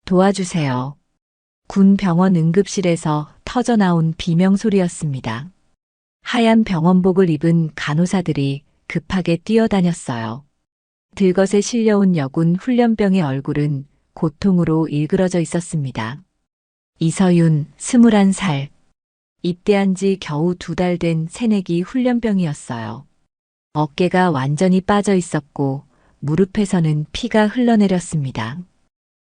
도와주세요. 군 병원 응급실에서 터져나온 비명소리였습니다. 하얀 병원복을 입은 간호사들이 급하게 뛰어다녔어요. 들것에 실려온 여군 훈련병의 얼굴은 고통으로 일그러져 있었습니다. 이서윤, 21살. 입대한 지 겨우 2달 된 새내기 훈련병이었어요. 어깨가 완전히 빠져 있었고 무릎에서는 피가 흘러내렸습니다.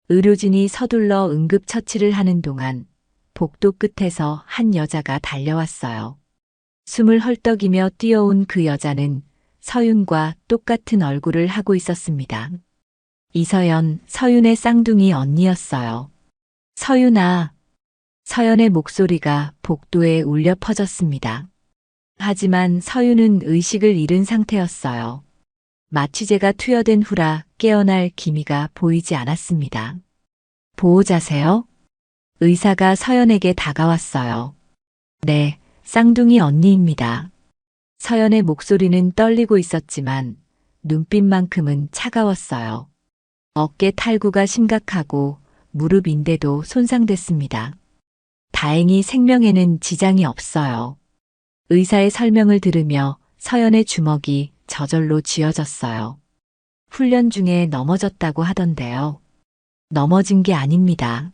의료진이 서둘러 응급처치를 하는 동안 복도 끝에서 한 여자가 달려왔어요. 숨을 헐떡이며 뛰어온 그 여자는 서윤과 똑같은 얼굴을 하고 있었습니다. 이서연, 서윤의 쌍둥이 언니였어요. 서윤아. 서연의 목소리가 복도에 울려 퍼졌습니다. 하지만 서윤은 의식을 잃은 상태였어요. 마취제가 투여된 후라 깨어날 기미가 보이지 않았습니다. 보호자세요? 의사가 서연에게 다가왔어요. 네, 쌍둥이 언니입니다. 서연의 목소리는 떨리고 있었지만 눈빛만큼은 차가웠어요. 어깨 탈구가 심각하고 무릎 인대도 손상됐습니다. 다행히 생명에는 지장이 없어요. 의사의 설명을 들으며 서연의 주먹이 저절로 쥐어졌어요. 훈련 중에 넘어졌다고 하던데요. 넘어진 게 아닙니다.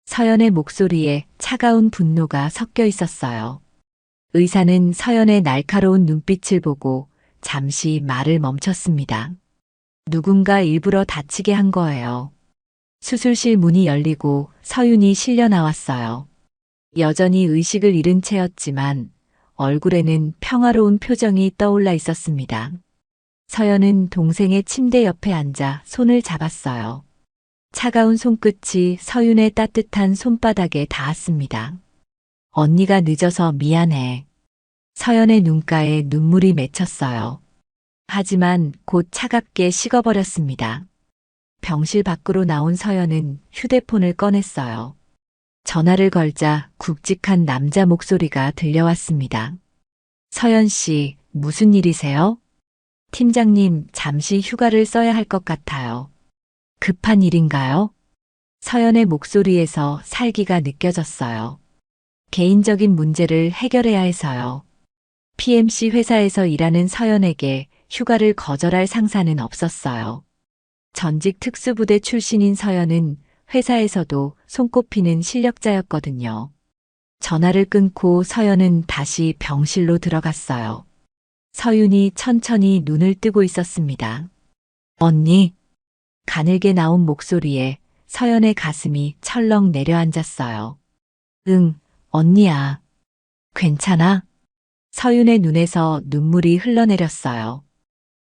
서연의 목소리에 차가운 분노가 섞여 있었어요. 의사는 서연의 날카로운 눈빛을 보고 잠시 말을 멈췄습니다. 누군가 일부러 다치게 한 거예요. 수술실 문이 열리고 서윤이 실려 나왔어요. 여전히 의식을 잃은 채였지만 얼굴에는 평화로운 표정이 떠올라 있었습니다. 서연은 동생의 침대 옆에 앉아 손을 잡았어요. 차가운 손끝이 서윤의 따뜻한 손바닥에 닿았습니다. 언니가 늦어서 미안해. 서연의 눈가에 눈물이 맺혔어요. 하지만 곧 차갑게 식어버렸습니다. 병실 밖으로 나온 서연은 휴대폰을 꺼냈어요. 전화를 걸자 굵직한 남자 목소리가 들려왔습니다. 서연 씨, 무슨 일이세요? 팀장님, 잠시 휴가를 써야 할 것 같아요. 급한 일인가요? 서연의 목소리에서 살기가 느껴졌어요. 개인적인 문제를 해결해야 해서요. PMC 회사에서 일하는 서연에게 휴가를 거절할 상사는 없었어요. 전직 특수부대 출신인 서연은 회사에서도 손꼽히는 실력자였거든요. 전화를 끊고 서연은 다시 병실로 들어갔어요. 서윤이 천천히 눈을 뜨고 있었습니다. 언니. 가늘게 나온 목소리에 서연의 가슴이 철렁 내려앉았어요. 응, 언니야. 괜찮아? 서윤의 눈에서 눈물이 흘러내렸어요.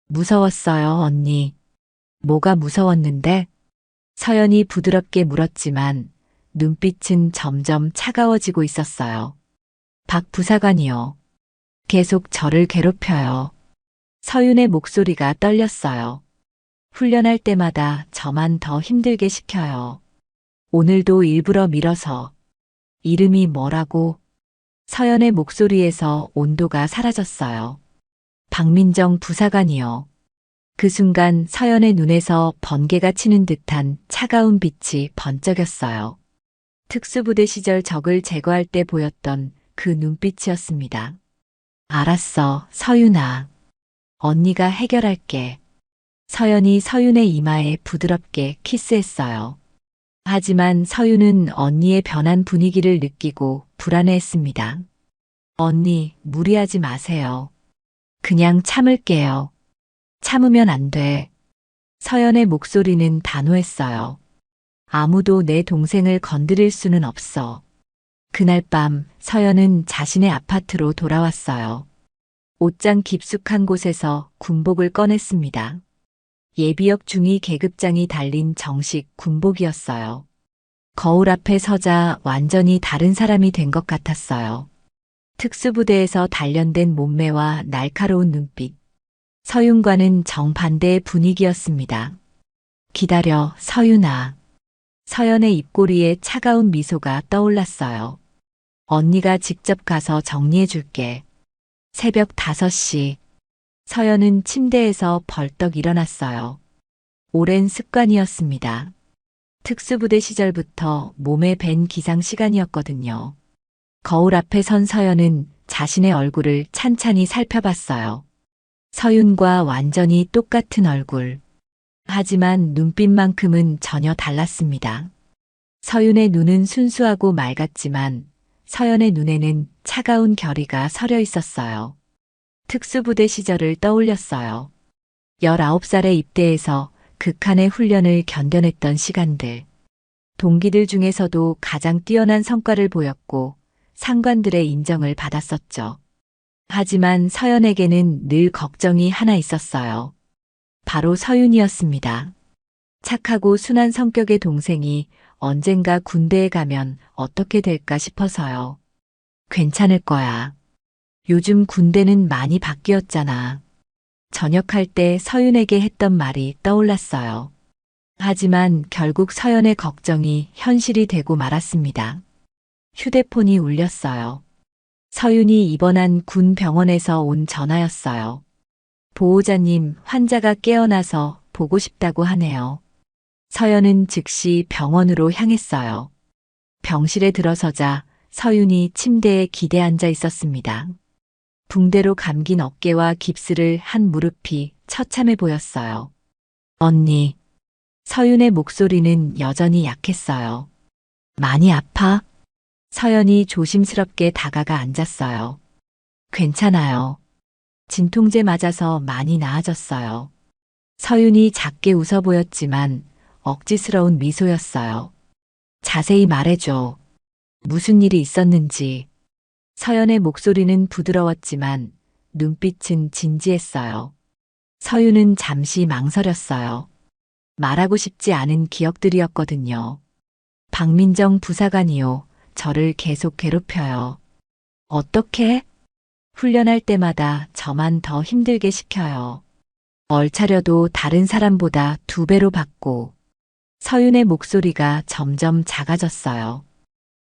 무서웠어요, 언니. 뭐가 무서웠는데? 서연이 부드럽게 물었지만 눈빛은 점점 차가워지고 있었어요. 박 부사관이요. 계속 저를 괴롭혀요. 서윤의 목소리가 떨렸어요. 훈련할 때마다 저만 더 힘들게 시켜요. 오늘도 일부러 밀어서. 이름이 뭐라고? 서연의 목소리에서 온도가 사라졌어요. 박민정 부사관이요. 그 순간 서연의 눈에서 번개가 치는 듯한 차가운 빛이 번쩍였어요. 특수부대 시절 적을 제거할 때 보였던 그 눈빛이었습니다. 알았어, 서윤아. 언니가 해결할게. 서연이 서윤의 이마에 부드럽게 키스했어요. 하지만 서윤은 언니의 변한 분위기를 느끼고 불안해했습니다. 언니, 무리하지 마세요. 그냥 참을게요. 참으면 안 돼. 서연의 목소리는 단호했어요. 아무도 내 동생을 건드릴 수는 없어. 그날 밤 서연은 자신의 아파트로 돌아왔어요. 옷장 깊숙한 곳에서 군복을 꺼냈습니다. 예비역 중위 계급장이 달린 정식 군복이었어요. 거울 앞에 서자 완전히 다른 사람이 된 것 같았어요. 특수부대에서 단련된 몸매와 날카로운 눈빛. 서윤과는 정반대의 분위기였습니다. 기다려, 서윤아. 서연의 입꼬리에 차가운 미소가 떠올랐어요. 언니가 직접 가서 정리해 줄게. 새벽 5시. 서연은 침대에서 벌떡 일어났어요. 오랜 습관이었습니다. 특수부대 시절부터 몸에 밴 기상 시간이었거든요. 거울 앞에 선 서연은 자신의 얼굴을 찬찬히 살펴봤어요. 서윤과 완전히 똑같은 얼굴. 하지만 눈빛만큼은 전혀 달랐습니다. 서윤의 눈은 순수하고 맑았지만 서연의 눈에는 차가운 결의가 서려 있었어요. 특수부대 시절을 떠올렸어요. 19살에 입대해서 극한의 훈련을 견뎌냈던 시간들. 동기들 중에서도 가장 뛰어난 성과를 보였고 상관들의 인정을 받았었죠. 하지만 서연에게는 늘 걱정이 하나 있었어요. 바로 서윤이었습니다. 착하고 순한 성격의 동생이 언젠가 군대에 가면 어떻게 될까 싶어서요. 괜찮을 거야. 요즘 군대는 많이 바뀌었잖아. 전역할 때 서윤에게 했던 말이 떠올랐어요. 하지만 결국 서연의 걱정이 현실이 되고 말았습니다. 휴대폰이 울렸어요. 서윤이 입원한 군 병원에서 온 전화였어요. 보호자님, 환자가 깨어나서 보고 싶다고 하네요. 서연은 즉시 병원으로 향했어요. 병실에 들어서자 서윤이 침대에 기대 앉아 있었습니다. 붕대로 감긴 어깨와 깁스를 한 무릎이 처참해 보였어요. 언니. 서윤의 목소리는 여전히 약했어요. 많이 아파? 서연이 조심스럽게 다가가 앉았어요. 괜찮아요. 진통제 맞아서 많이 나아졌어요. 서윤이 작게 웃어 보였지만 억지스러운 미소였어요. 자세히 말해줘. 무슨 일이 있었는지. 서연의 목소리는 부드러웠지만 눈빛은 진지했어요. 서윤은 잠시 망설였어요. 말하고 싶지 않은 기억들이었거든요. 박민정 부사관이요. 저를 계속 괴롭혀요. 어떻게? 훈련할 때마다 저만 더 힘들게 시켜요. 얼차려도 다른 사람보다 2배로 받고. 서윤의 목소리가 점점 작아졌어요.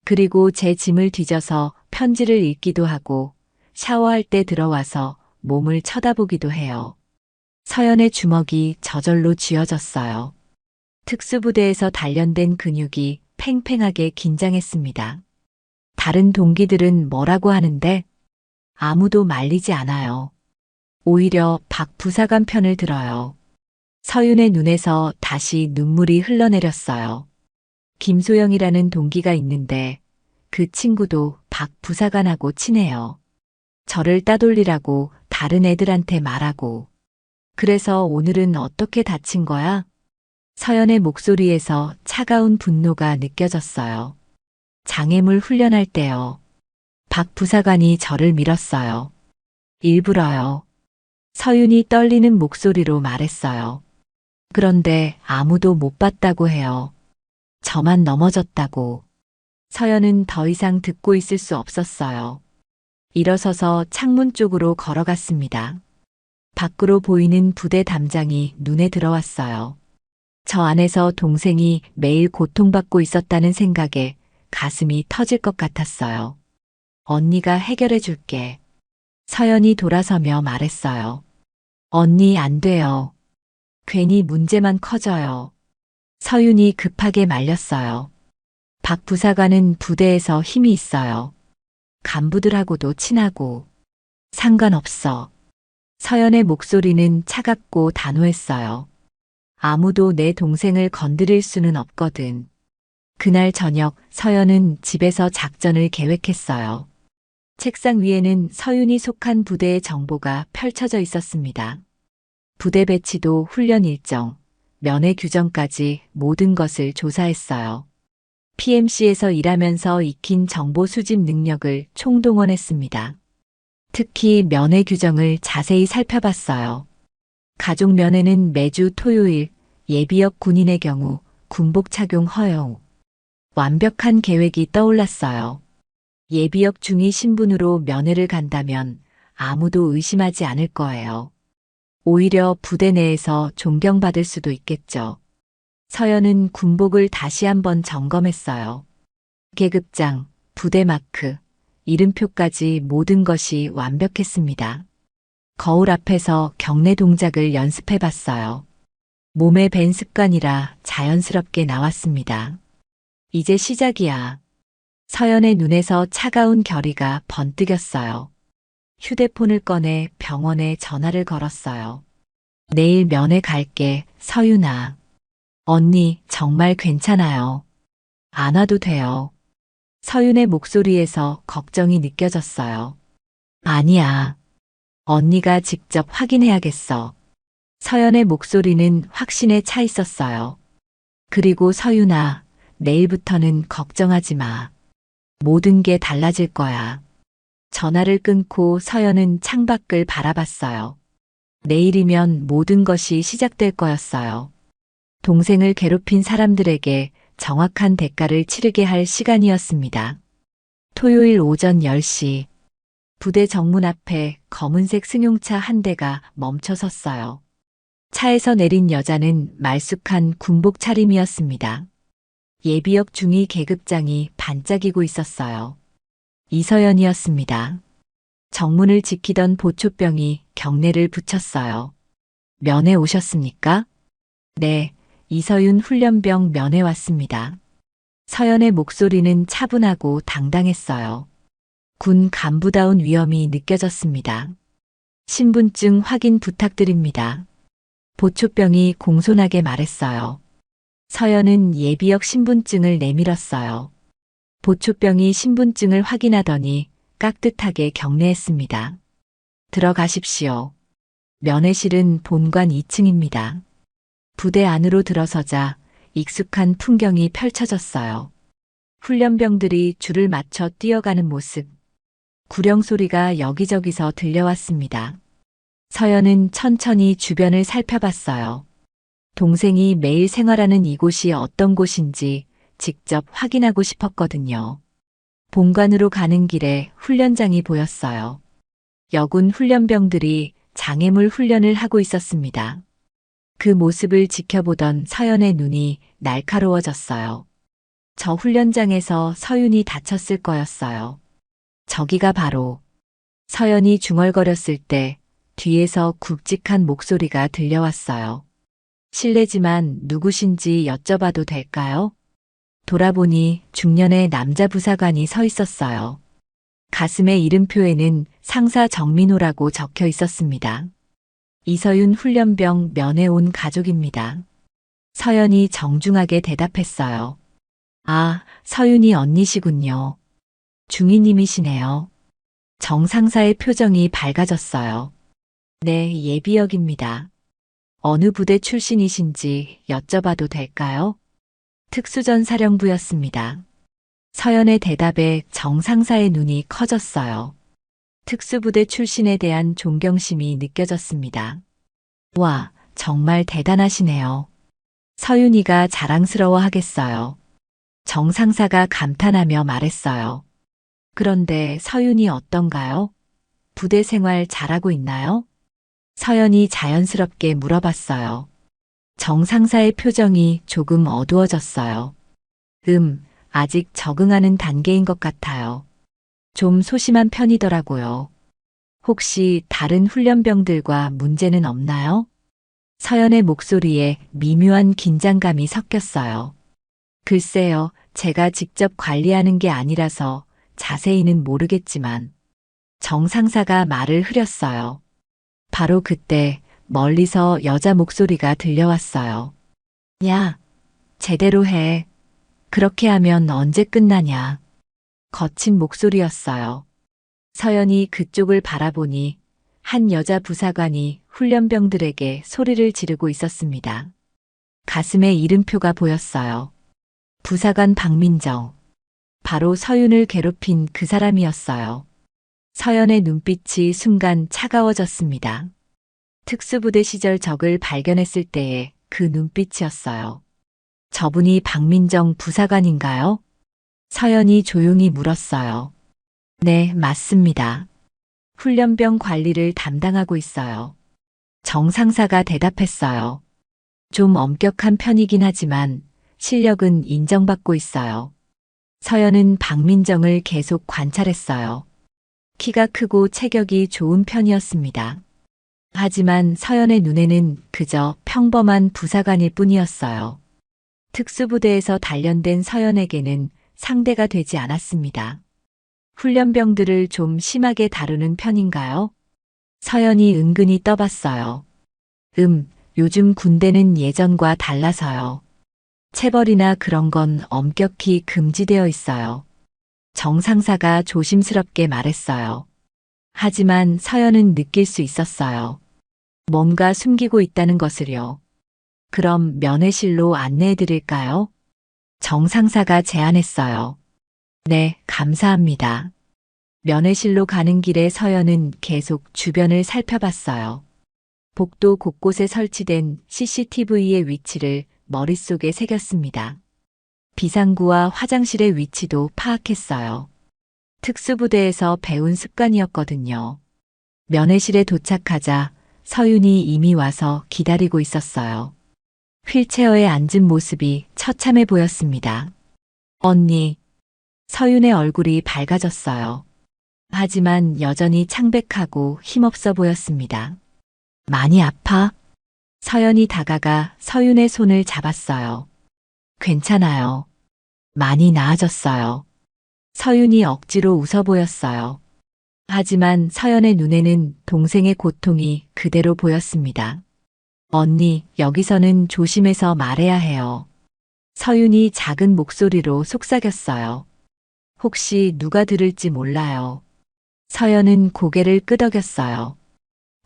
그리고 제 짐을 뒤져서 편지를 읽기도 하고 샤워할 때 들어와서 몸을 쳐다보기도 해요. 서연의 주먹이 저절로 쥐어졌어요. 특수부대에서 단련된 근육이 팽팽하게 긴장했습니다. 다른 동기들은 뭐라고 하는데 아무도 말리지 않아요. 오히려 박 부사관 편을 들어요. 서윤의 눈에서 다시 눈물이 흘러내렸어요. 김소영이라는 동기가 있는데 그 친구도 박 부사관하고 친해요. 저를 따돌리라고 다른 애들한테 말하고. 그래서 오늘은 어떻게 다친 거야? 서연의 목소리에서 차가운 분노가 느껴졌어요. 장애물 훈련할 때요. 박 부사관이 저를 밀었어요. 일부러요. 서윤이 떨리는 목소리로 말했어요. 그런데 아무도 못 봤다고 해요. 저만 넘어졌다고. 서연은 더 이상 듣고 있을 수 없었어요. 일어서서 창문 쪽으로 걸어갔습니다. 밖으로 보이는 부대 담장이 눈에 들어왔어요. 저 안에서 동생이 매일 고통받고 있었다는 생각에 가슴이 터질 것 같았어요. 언니가 해결해 줄게. 서연이 돌아서며 말했어요. 언니 안 돼요. 괜히 문제만 커져요. 서윤이 급하게 말렸어요. 박 부사관은 부대에서 힘이 있어요. 간부들하고도 친하고. 상관없어. 서연의 목소리는 차갑고 단호했어요. 아무도 내 동생을 건드릴 수는 없거든. 그날 저녁 서연은 집에서 작전을 계획했어요. 책상 위에는 서윤이 속한 부대의 정보가 펼쳐져 있었습니다. 부대 배치도 훈련 일정, 면회 규정까지 모든 것을 조사했어요. PMC에서 일하면서 익힌 정보 수집 능력을 총동원했습니다. 특히 면회 규정을 자세히 살펴봤어요. 가족 면회는 매주 토요일, 예비역 군인의 경우 군복 착용 허용. 완벽한 계획이 떠올랐어요. 예비역 중위 신분으로 면회를 간다면 아무도 의심하지 않을 거예요. 오히려 부대 내에서 존경받을 수도 있겠죠. 서연은 군복을 다시 한번 점검했어요. 계급장, 부대 마크, 이름표까지 모든 것이 완벽했습니다. 거울 앞에서 경례 동작을 연습해 봤어요. 몸에 밴 습관이라 자연스럽게 나왔습니다. 이제 시작이야. 서연의 눈에서 차가운 결의가 번뜩였어요. 휴대폰을 꺼내 병원에 전화를 걸었어요. 내일 면회 갈게, 서윤아. 언니, 정말 괜찮아요. 안 와도 돼요. 서윤의 목소리에서 걱정이 느껴졌어요. 아니야. 언니가 직접 확인해야겠어. 서연의 목소리는 확신에 차 있었어요. 그리고 서윤아, 내일부터는 걱정하지 마. 모든 게 달라질 거야. 전화를 끊고 서연은 창밖을 바라봤어요. 내일이면 모든 것이 시작될 거였어요. 동생을 괴롭힌 사람들에게 정확한 대가를 치르게 할 시간이었습니다. 토요일 오전 10시, 부대 정문 앞에 검은색 승용차 한 대가 멈춰 섰어요. 차에서 내린 여자는 말쑥한 군복 차림이었습니다. 예비역 중위 계급장이 반짝이고 있었어요. 이서연이었습니다. 정문을 지키던 보초병이 경례를 붙였어요. 면회 오셨습니까? 네, 이서윤 훈련병 면회 왔습니다. 서연의 목소리는 차분하고 당당했어요. 군 간부다운 위엄이 느껴졌습니다. 신분증 확인 부탁드립니다. 보초병이 공손하게 말했어요. 서연은 예비역 신분증을 내밀었어요. 보초병이 신분증을 확인하더니 깍듯하게 경례했습니다. 들어가십시오. 면회실은 본관 2층입니다. 부대 안으로 들어서자 익숙한 풍경이 펼쳐졌어요. 훈련병들이 줄을 맞춰 뛰어가는 모습. 구령 소리가 여기저기서 들려왔습니다. 서연은 천천히 주변을 살펴봤어요. 동생이 매일 생활하는 이곳이 어떤 곳인지 직접 확인하고 싶었거든요. 본관으로 가는 길에 훈련장이 보였어요. 여군 훈련병들이 장애물 훈련을 하고 있었습니다. 그 모습을 지켜보던 서연의 눈이 날카로워졌어요. 저 훈련장에서 서윤이 다쳤을 거였어요. 저기가 바로. 서연이 중얼거렸을 때 뒤에서 굵직한 목소리가 들려왔어요. 실례지만 누구신지 여쭤봐도 될까요? 돌아보니 중년의 남자 부사관이 서 있었어요. 가슴의 이름표에는 상사 정민호라고 적혀 있었습니다. 이서윤 훈련병 면회 온 가족입니다. 서연이 정중하게 대답했어요. 아, 서윤이 언니시군요. 중위님이시네요. 정 상사의 표정이 밝아졌어요. 네, 예비역입니다. 어느 부대 출신이신지 여쭤봐도 될까요? 특수전 사령부였습니다. 서연의 대답에 정 상사의 눈이 커졌어요. 특수부대 출신에 대한 존경심이 느껴졌습니다. 와, 정말 대단하시네요. 서윤이가 자랑스러워 하겠어요. 정 상사가 감탄하며 말했어요. 그런데 서윤이 어떤가요? 부대 생활 잘하고 있나요? 서연이 자연스럽게 물어봤어요. 정 상사의 표정이 조금 어두워졌어요. 아직 적응하는 단계인 것 같아요. 좀 소심한 편이더라고요. 혹시 다른 훈련병들과 문제는 없나요? 서연의 목소리에 미묘한 긴장감이 섞였어요. 글쎄요, 제가 직접 관리하는 게 아니라서 자세히는 모르겠지만 정 상사가 말을 흐렸어요. 바로 그때 멀리서 여자 목소리가 들려왔어요. 야, 제대로 해. 그렇게 하면 언제 끝나냐. 거친 목소리였어요. 서연이 그쪽을 바라보니 한 여자 부사관이 훈련병들에게 소리를 지르고 있었습니다. 가슴에 이름표가 보였어요. 부사관 박민정. 바로 서윤을 괴롭힌 그 사람이었어요. 서연의 눈빛이 순간 차가워졌습니다. 특수부대 시절 적을 발견했을 때의 그 눈빛이었어요. 저분이 박민정 부사관인가요? 서연이 조용히 물었어요. 네, 맞습니다. 훈련병 관리를 담당하고 있어요. 정 상사가 대답했어요. 좀 엄격한 편이긴 하지만 실력은 인정받고 있어요. 서연은 박민정을 계속 관찰했어요. 키가 크고 체격이 좋은 편이었습니다. 하지만 서연의 눈에는 그저 평범한 부사관일 뿐이었어요. 특수부대에서 단련된 서연에게는 상대가 되지 않았습니다. 훈련병들을 좀 심하게 다루는 편인가요? 서연이 은근히 떠봤어요. 요즘 군대는 예전과 달라서요. 체벌이나 그런 건 엄격히 금지되어 있어요. 정상사가 조심스럽게 말했어요. 하지만 서연은 느낄 수 있었어요. 뭔가 숨기고 있다는 것을요. 그럼 면회실로 안내해 드릴까요? 정상사가 제안했어요. 네, 감사합니다. 면회실로 가는 길에 서연은 계속 주변을 살펴봤어요. 복도 곳곳에 설치된 CCTV의 위치를 머릿속에 새겼습니다. 비상구와 화장실의 위치도 파악했어요. 특수부대에서 배운 습관이었거든요. 면회실에 도착하자 서윤이 이미 와서 기다리고 있었어요. 휠체어에 앉은 모습이 처참해 보였습니다. 언니, 서윤의 얼굴이 밝아졌어요. 하지만 여전히 창백하고 힘없어 보였습니다. 많이 아파? 서연이 다가가 서윤의 손을 잡았어요. 괜찮아요. 많이 나아졌어요. 서윤이 억지로 웃어 보였어요. 하지만 서연의 눈에는 동생의 고통이 그대로 보였습니다. 언니, 여기서는 조심해서 말해야 해요. 서윤이 작은 목소리로 속삭였어요. 혹시 누가 들을지 몰라요. 서연은 고개를 끄덕였어요.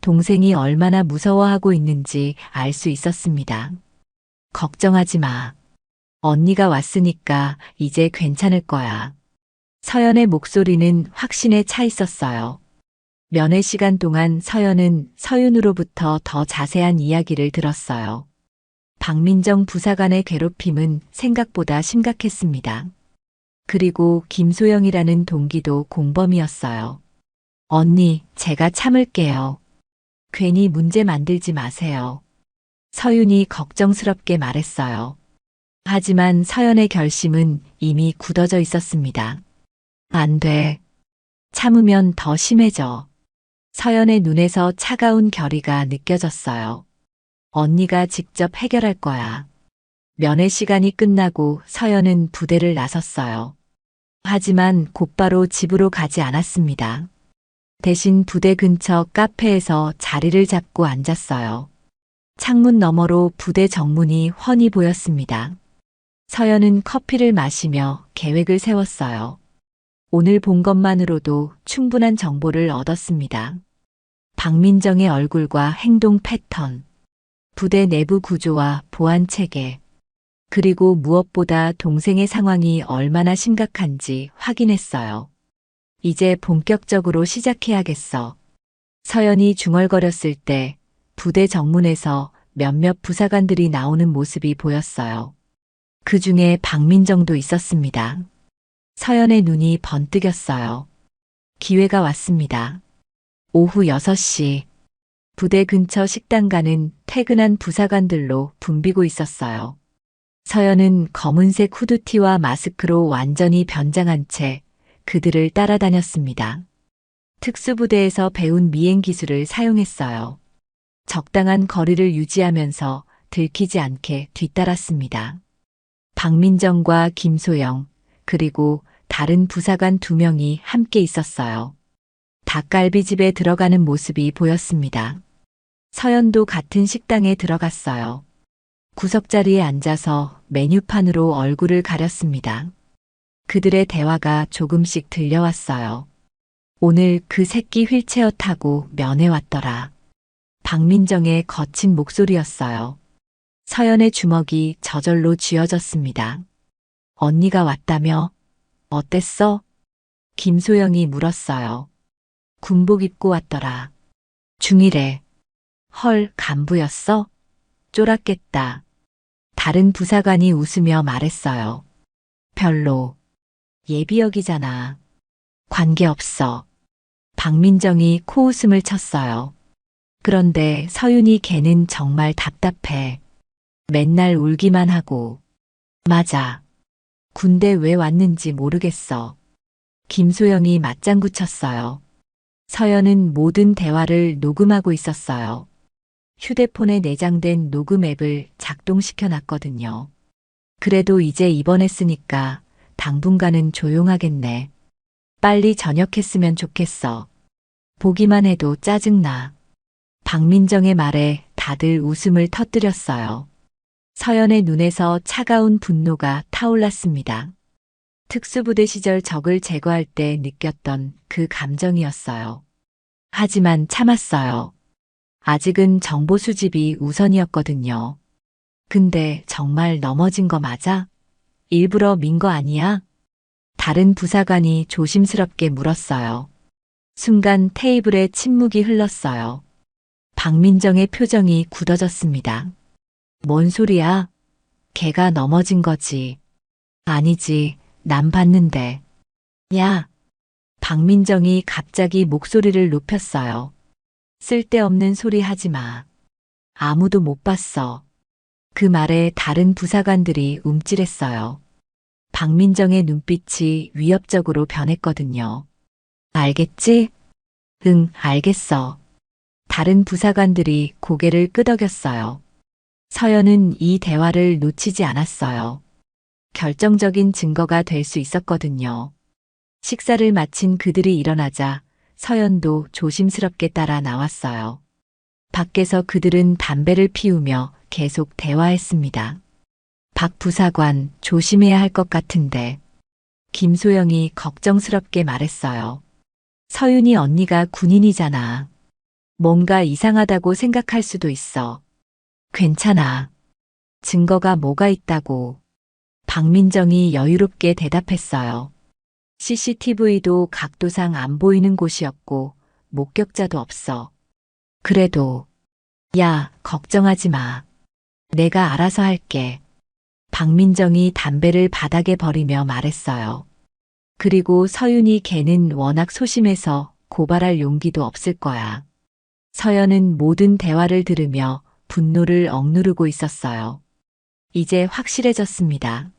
동생이 얼마나 무서워하고 있는지 알 수 있었습니다. 걱정하지 마. 언니가 왔으니까 이제 괜찮을 거야. 서연의 목소리는 확신에 차 있었어요. 면회 시간 동안 서연은 서윤으로부터 더 자세한 이야기를 들었어요. 박민정 부사관의 괴롭힘은 생각보다 심각했습니다. 그리고 김소영이라는 동기도 공범이었어요. 언니, 제가 참을게요. 괜히 문제 만들지 마세요. 서윤이 걱정스럽게 말했어요. 하지만 서연의 결심은 이미 굳어져 있었습니다. 안 돼. 참으면 더 심해져. 서연의 눈에서 차가운 결의가 느껴졌어요. 언니가 직접 해결할 거야. 면회 시간이 끝나고 서연은 부대를 나섰어요. 하지만 곧바로 집으로 가지 않았습니다. 대신 부대 근처 카페에서 자리를 잡고 앉았어요. 창문 너머로 부대 정문이 훤히 보였습니다. 서연은 커피를 마시며 계획을 세웠어요. 오늘 본 것만으로도 충분한 정보를 얻었습니다. 박민정의 얼굴과 행동 패턴, 부대 내부 구조와 보안 체계, 그리고 무엇보다 동생의 상황이 얼마나 심각한지 확인했어요. 이제 본격적으로 시작해야겠어. 서연이 중얼거렸을 때 부대 정문에서 몇몇 부사관들이 나오는 모습이 보였어요. 그 중에 박민정도 있었습니다. 서연의 눈이 번뜩였어요. 기회가 왔습니다. 오후 6시 부대 근처 식당가는 퇴근한 부사관들로 붐비고 있었어요. 서연은 검은색 후드티와 마스크로 완전히 변장한 채 그들을 따라다녔습니다. 특수부대에서 배운 미행 기술을 사용했어요. 적당한 거리를 유지하면서 들키지 않게 뒤따랐습니다. 박민정과 김소영, 그리고 다른 부사관 2명이 함께 있었어요. 닭갈비집에 들어가는 모습이 보였습니다. 서연도 같은 식당에 들어갔어요. 구석자리에 앉아서 메뉴판으로 얼굴을 가렸습니다. 그들의 대화가 조금씩 들려왔어요. 오늘 그 새끼 휠체어 타고 면회 왔더라. 박민정의 거친 목소리였어요. 서연의 주먹이 저절로 쥐어졌습니다. 언니가 왔다며? 어땠어? 김소영이 물었어요. 군복 입고 왔더라. 중이래. 헐, 간부였어? 쫄았겠다. 다른 부사관이 웃으며 말했어요. 별로. 예비역이잖아. 관계없어. 박민정이 코웃음을 쳤어요. 그런데 서윤이 걔는 정말 답답해. 맨날 울기만 하고. 맞아. 군대 왜 왔는지 모르겠어. 김소영이 맞장구 쳤어요. 서연은 모든 대화를 녹음하고 있었어요. 휴대폰에 내장된 녹음 앱을 작동시켜 놨거든요. 그래도 이제 입원했으니까 당분간은 조용하겠네. 빨리 전역했으면 좋겠어. 보기만 해도 짜증나. 박민정의 말에 다들 웃음을 터뜨렸어요. 서연의 눈에서 차가운 분노가 타올랐습니다. 특수부대 시절 적을 제거할 때 느꼈던 그 감정이었어요. 하지만 참았어요. 아직은 정보 수집이 우선이었거든요. 근데 정말 넘어진 거 맞아? 일부러 민 거 아니야? 다른 부사관이 조심스럽게 물었어요. 순간 테이블에 침묵이 흘렀어요. 박민정의 표정이 굳어졌습니다. 뭔 소리야? 걔가 넘어진 거지. 아니지, 난 봤는데. 야! 박민정이 갑자기 목소리를 높였어요. 쓸데없는 소리 하지 마. 아무도 못 봤어. 그 말에 다른 부사관들이 움찔했어요. 박민정의 눈빛이 위협적으로 변했거든요. 알겠지? 응, 알겠어. 다른 부사관들이 고개를 끄덕였어요. 서연은 이 대화를 놓치지 않았어요. 결정적인 증거가 될 수 있었거든요. 식사를 마친 그들이 일어나자 서연도 조심스럽게 따라 나왔어요. 밖에서 그들은 담배를 피우며 계속 대화했습니다. 박 부사관, 조심해야 할 것 같은데. 김소영이 걱정스럽게 말했어요. 서윤이 언니가 군인이잖아. 뭔가 이상하다고 생각할 수도 있어. 괜찮아. 증거가 뭐가 있다고. 박민정이 여유롭게 대답했어요. CCTV도 각도상 안 보이는 곳이었고 목격자도 없어. 그래도 야, 걱정하지 마. 내가 알아서 할게. 박민정이 담배를 바닥에 버리며 말했어요. 그리고 서윤이 걔는 워낙 소심해서 고발할 용기도 없을 거야. 서연은 모든 대화를 들으며 분노를 억누르고 있었어요. 이제 확실해졌습니다.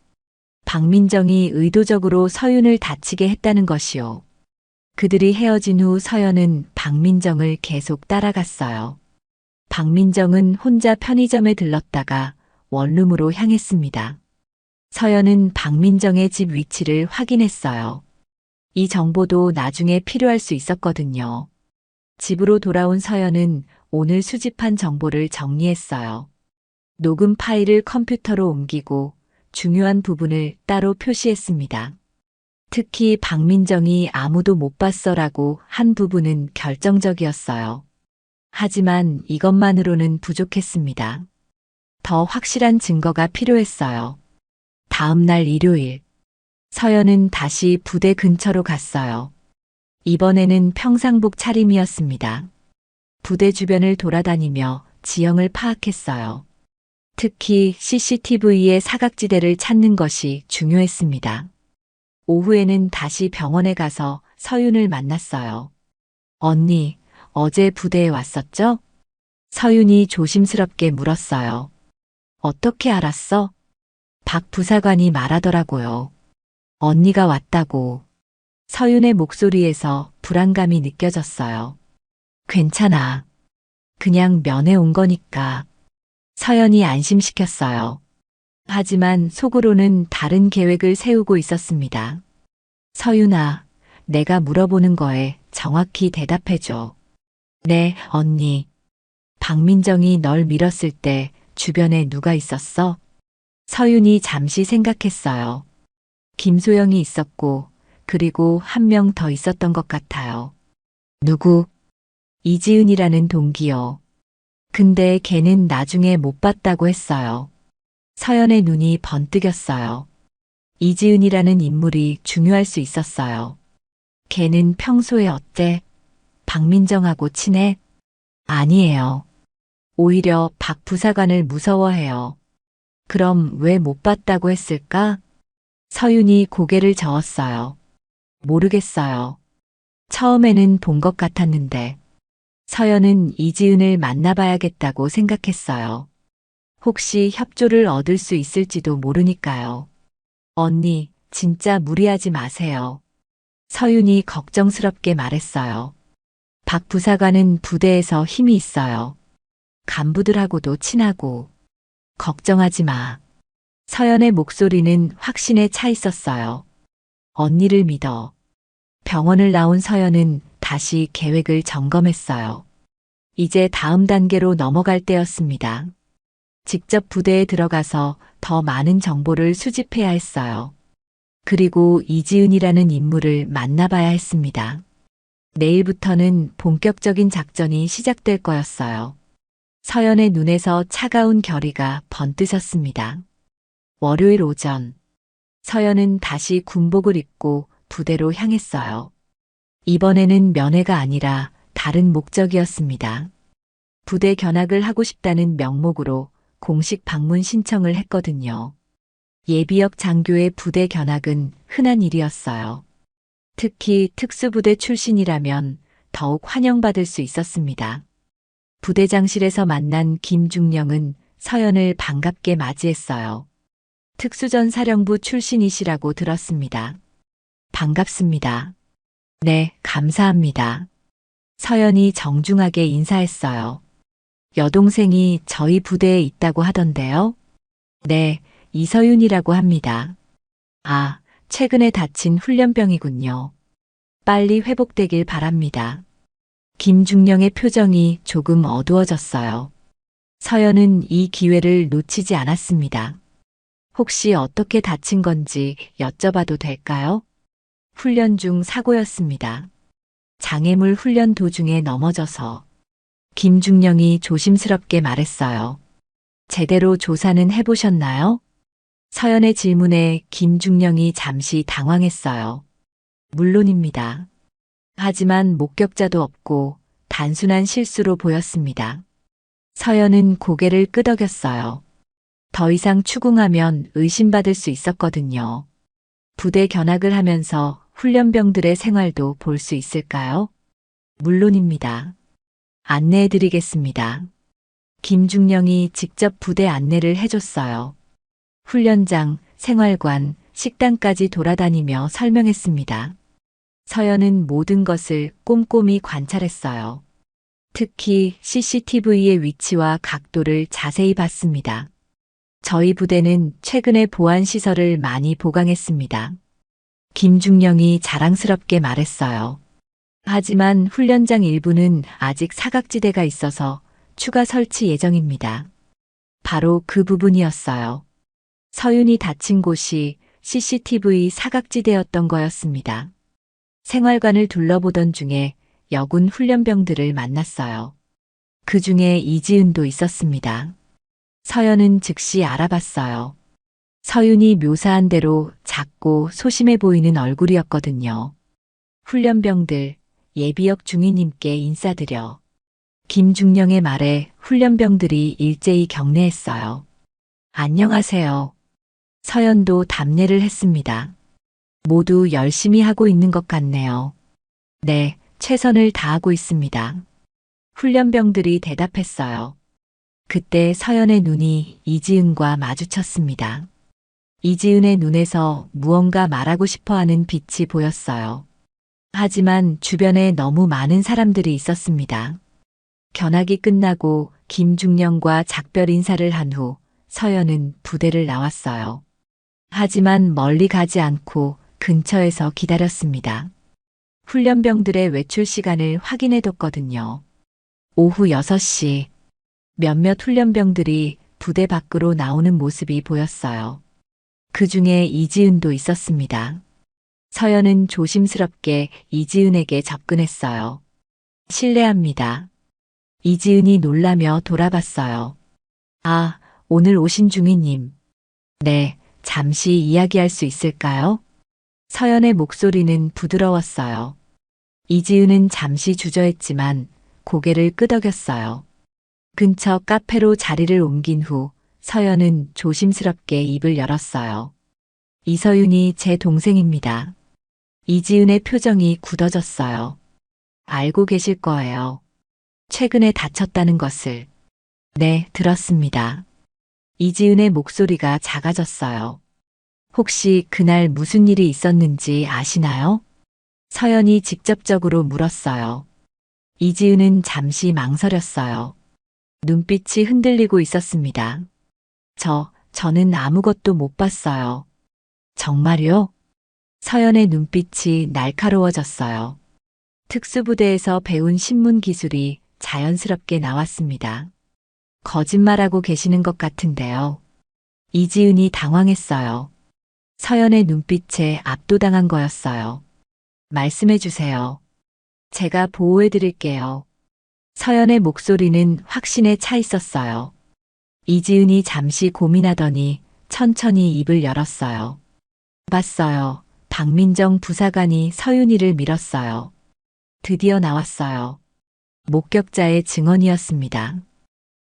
박민정이 의도적으로 서윤을 다치게 했다는 것이요. 그들이 헤어진 후 서연은 박민정을 계속 따라갔어요. 박민정은 혼자 편의점에 들렀다가 원룸으로 향했습니다. 서연은 박민정의 집 위치를 확인했어요. 이 정보도 나중에 필요할 수 있었거든요. 집으로 돌아온 서연은 오늘 수집한 정보를 정리했어요. 녹음 파일을 컴퓨터로 옮기고 중요한 부분을 따로 표시했습니다. 특히 박민정이 아무도 못 봤어라고 한 부분은 결정적이었어요. 하지만 이것만으로는 부족했습니다. 더 확실한 증거가 필요했어요. 다음 날 일요일, 서연은 다시 부대 근처로 갔어요. 이번에는 평상복 차림이었습니다. 부대 주변을 돌아다니며 지형을 파악했어요. 특히 CCTV의 사각지대를 찾는 것이 중요했습니다. 오후에는 다시 병원에 가서 서윤을 만났어요. 언니, 어제 부대에 왔었죠? 서윤이 조심스럽게 물었어요. 어떻게 알았어? 박 부사관이 말하더라고요. 언니가 왔다고. 서윤의 목소리에서 불안감이 느껴졌어요. 괜찮아. 그냥 면회 온 거니까. 서연이 안심시켰어요. 하지만 속으로는 다른 계획을 세우고 있었습니다. 서윤아, 내가 물어보는 거에 정확히 대답해줘. 네, 언니. 박민정이 널 밀었을 때 주변에 누가 있었어? 서윤이 잠시 생각했어요. 김소영이 있었고, 그리고 한 명 더 있었던 것 같아요. 누구? 이지은이라는 동기요. 근데 걔는 나중에 못 봤다고 했어요. 서연의 눈이 번뜩였어요. 이지은이라는 인물이 중요할 수 있었어요. 걔는 평소에 어때? 박민정하고 친해? 아니에요. 오히려 박 부사관을 무서워해요. 그럼 왜 못 봤다고 했을까? 서윤이 고개를 저었어요. 모르겠어요. 처음에는 본 것 같았는데. 서연은 이지은을 만나봐야겠다고 생각했어요. 혹시 협조를 얻을 수 있을지도 모르니까요. 언니, 진짜 무리하지 마세요. 서윤이 걱정스럽게 말했어요. 박 부사관은 부대에서 힘이 있어요. 간부들하고도 친하고. 걱정하지 마. 서연의 목소리는 확신에 차 있었어요. 언니를 믿어. 병원을 나온 서연은 다시 계획을 점검했어요. 이제 다음 단계로 넘어갈 때였습니다. 직접 부대에 들어가서 더 많은 정보를 수집해야 했어요. 그리고 이지은이라는 인물을 만나봐야 했습니다. 내일부터는 본격적인 작전이 시작될 거였어요. 서연의 눈에서 차가운 결의가 번뜨셨습니다. 월요일 오전, 서연은 다시 군복을 입고 부대로 향했어요. 이번에는 면회가 아니라 다른 목적이었습니다. 부대 견학을 하고 싶다는 명목으로 공식 방문 신청을 했거든요. 예비역 장교의 부대 견학은 흔한 일이었어요. 특히 특수부대 출신이라면 더욱 환영받을 수 있었습니다. 부대장실에서 만난 김중령은 서연을 반갑게 맞이했어요. 특수전사령부 출신이시라고 들었습니다. 반갑습니다. 네, 감사합니다. 서연이 정중하게 인사했어요. 여동생이 저희 부대에 있다고 하던데요. 네, 이서윤이라고 합니다. 아, 최근에 다친 훈련병이군요. 빨리 회복되길 바랍니다. 김중령의 표정이 조금 어두워졌어요. 서연은 이 기회를 놓치지 않았습니다. 혹시 어떻게 다친 건지 여쭤봐도 될까요? 훈련 중 사고였습니다. 장애물 훈련 도중에 넘어져서. 김중령이 조심스럽게 말했어요. 제대로 조사는 해보셨나요? 서연의 질문에 김중령이 잠시 당황했어요. 물론입니다. 하지만 목격자도 없고 단순한 실수로 보였습니다. 서연은 고개를 끄덕였어요. 더 이상 추궁하면 의심받을 수 있었거든요. 부대 견학을 하면서 훈련병들의 생활도 볼 수 있을까요? 물론입니다. 안내해드리겠습니다. 김중령이 직접 부대 안내를 해줬어요. 훈련장, 생활관, 식당까지 돌아다니며 설명했습니다. 서연은 모든 것을 꼼꼼히 관찰했어요. 특히 CCTV의 위치와 각도를 자세히 봤습니다. 저희 부대는 최근에 보안시설을 많이 보강했습니다. 김중령이 자랑스럽게 말했어요. 하지만 훈련장 일부는 아직 사각지대가 있어서 추가 설치 예정입니다. 바로 그 부분이었어요. 서윤이 다친 곳이 CCTV 사각지대였던 거였습니다. 생활관을 둘러보던 중에 여군 훈련병들을 만났어요. 그 중에 이지은도 있었습니다. 서연은 즉시 알아봤어요. 서윤이 묘사한 대로 작고 소심해 보이는 얼굴이었거든요. 훈련병들, 예비역 중위님께 인사드려. 김중령의 말에 훈련병들이 일제히 경례했어요. 안녕하세요. 서연도 답례를 했습니다. 모두 열심히 하고 있는 것 같네요. 네, 최선을 다하고 있습니다. 훈련병들이 대답했어요. 그때 서연의 눈이 이지은과 마주쳤습니다. 이지은의 눈에서 무언가 말하고 싶어 하는 빛이 보였어요. 하지만 주변에 너무 많은 사람들이 있었습니다. 견학이 끝나고 김중령과 작별 인사를 한 후 서연은 부대를 나왔어요. 하지만 멀리 가지 않고 근처에서 기다렸습니다. 훈련병들의 외출 시간을 확인해뒀거든요. 오후 6시 몇몇 훈련병들이 부대 밖으로 나오는 모습이 보였어요. 그 중에 이지은도 있었습니다. 서연은 조심스럽게 이지은에게 접근했어요. 실례합니다. 이지은이 놀라며 돌아봤어요. 아, 오늘 오신 중위님. 네, 잠시 이야기할 수 있을까요? 서연의 목소리는 부드러웠어요. 이지은은 잠시 주저했지만 고개를 끄덕였어요. 근처 카페로 자리를 옮긴 후 서연은 조심스럽게 입을 열었어요. 이서윤이 제 동생입니다. 이지은의 표정이 굳어졌어요. 알고 계실 거예요. 최근에 다쳤다는 것을. 네, 들었습니다. 이지은의 목소리가 작아졌어요. 혹시 그날 무슨 일이 있었는지 아시나요? 서연이 직접적으로 물었어요. 이지은은 잠시 망설였어요. 눈빛이 흔들리고 있었습니다. 저는 아무것도 못 봤어요. 정말요? 서연의 눈빛이 날카로워졌어요. 특수부대에서 배운 신문 기술이 자연스럽게 나왔습니다. 거짓말하고 계시는 것 같은데요. 이지은이 당황했어요. 서연의 눈빛에 압도당한 거였어요. 말씀해 주세요. 제가 보호해 드릴게요. 서연의 목소리는 확신에 차 있었어요. 이지은이 잠시 고민하더니 천천히 입을 열었어요. 봤어요. 박민정 부사관이 서윤이를 밀었어요. 드디어 나왔어요. 목격자의 증언이었습니다.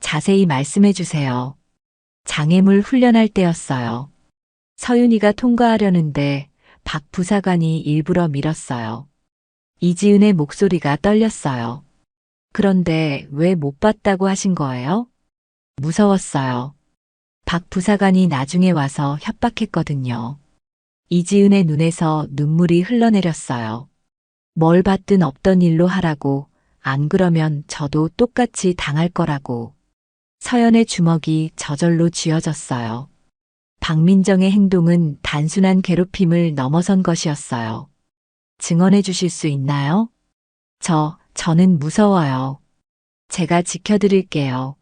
자세히 말씀해 주세요. 장애물 훈련할 때였어요. 서윤이가 통과하려는데 박 부사관이 일부러 밀었어요. 이지은의 목소리가 떨렸어요. 그런데 왜 못 봤다고 하신 거예요? 무서웠어요. 박 부사관이 나중에 와서 협박했거든요. 이지은의 눈에서 눈물이 흘러내렸어요. 뭘 받든 없던 일로 하라고, 안 그러면 저도 똑같이 당할 거라고. 서연의 주먹이 저절로 쥐어졌어요. 박민정의 행동은 단순한 괴롭힘을 넘어선 것이었어요. 증언해 주실 수 있나요? 저는 무서워요. 제가 지켜드릴게요.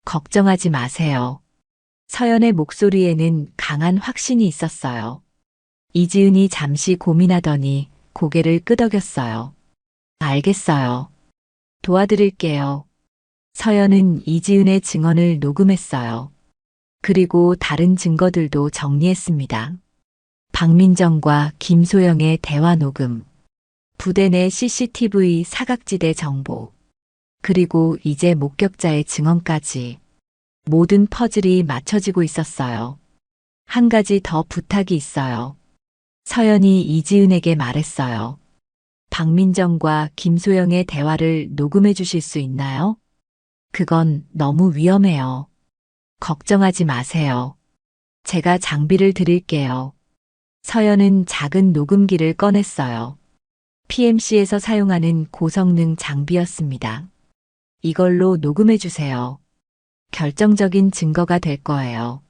걱정하지 마세요. 서연의 목소리에는 강한 확신이 있었어요. 이지은이 잠시 고민하더니 고개를 끄덕였어요. 알겠어요. 도와드릴게요. 서연은 이지은의 증언을 녹음했어요. 그리고 다른 증거들도 정리했습니다. 박민정과 김소영의 대화 녹음, 부대 내 CCTV 사각지대 정보, 그리고 이제 목격자의 증언까지 모든 퍼즐이 맞춰지고 있었어요. 한 가지 더 부탁이 있어요. 서연이 이지은에게 말했어요. 박민정과 김소영의 대화를 녹음해 주실 수 있나요? 그건 너무 위험해요. 걱정하지 마세요. 제가 장비를 드릴게요. 서연은 작은 녹음기를 꺼냈어요. PMC에서 사용하는 고성능 장비였습니다. 이걸로 녹음해 주세요. 결정적인 증거가 될 거예요.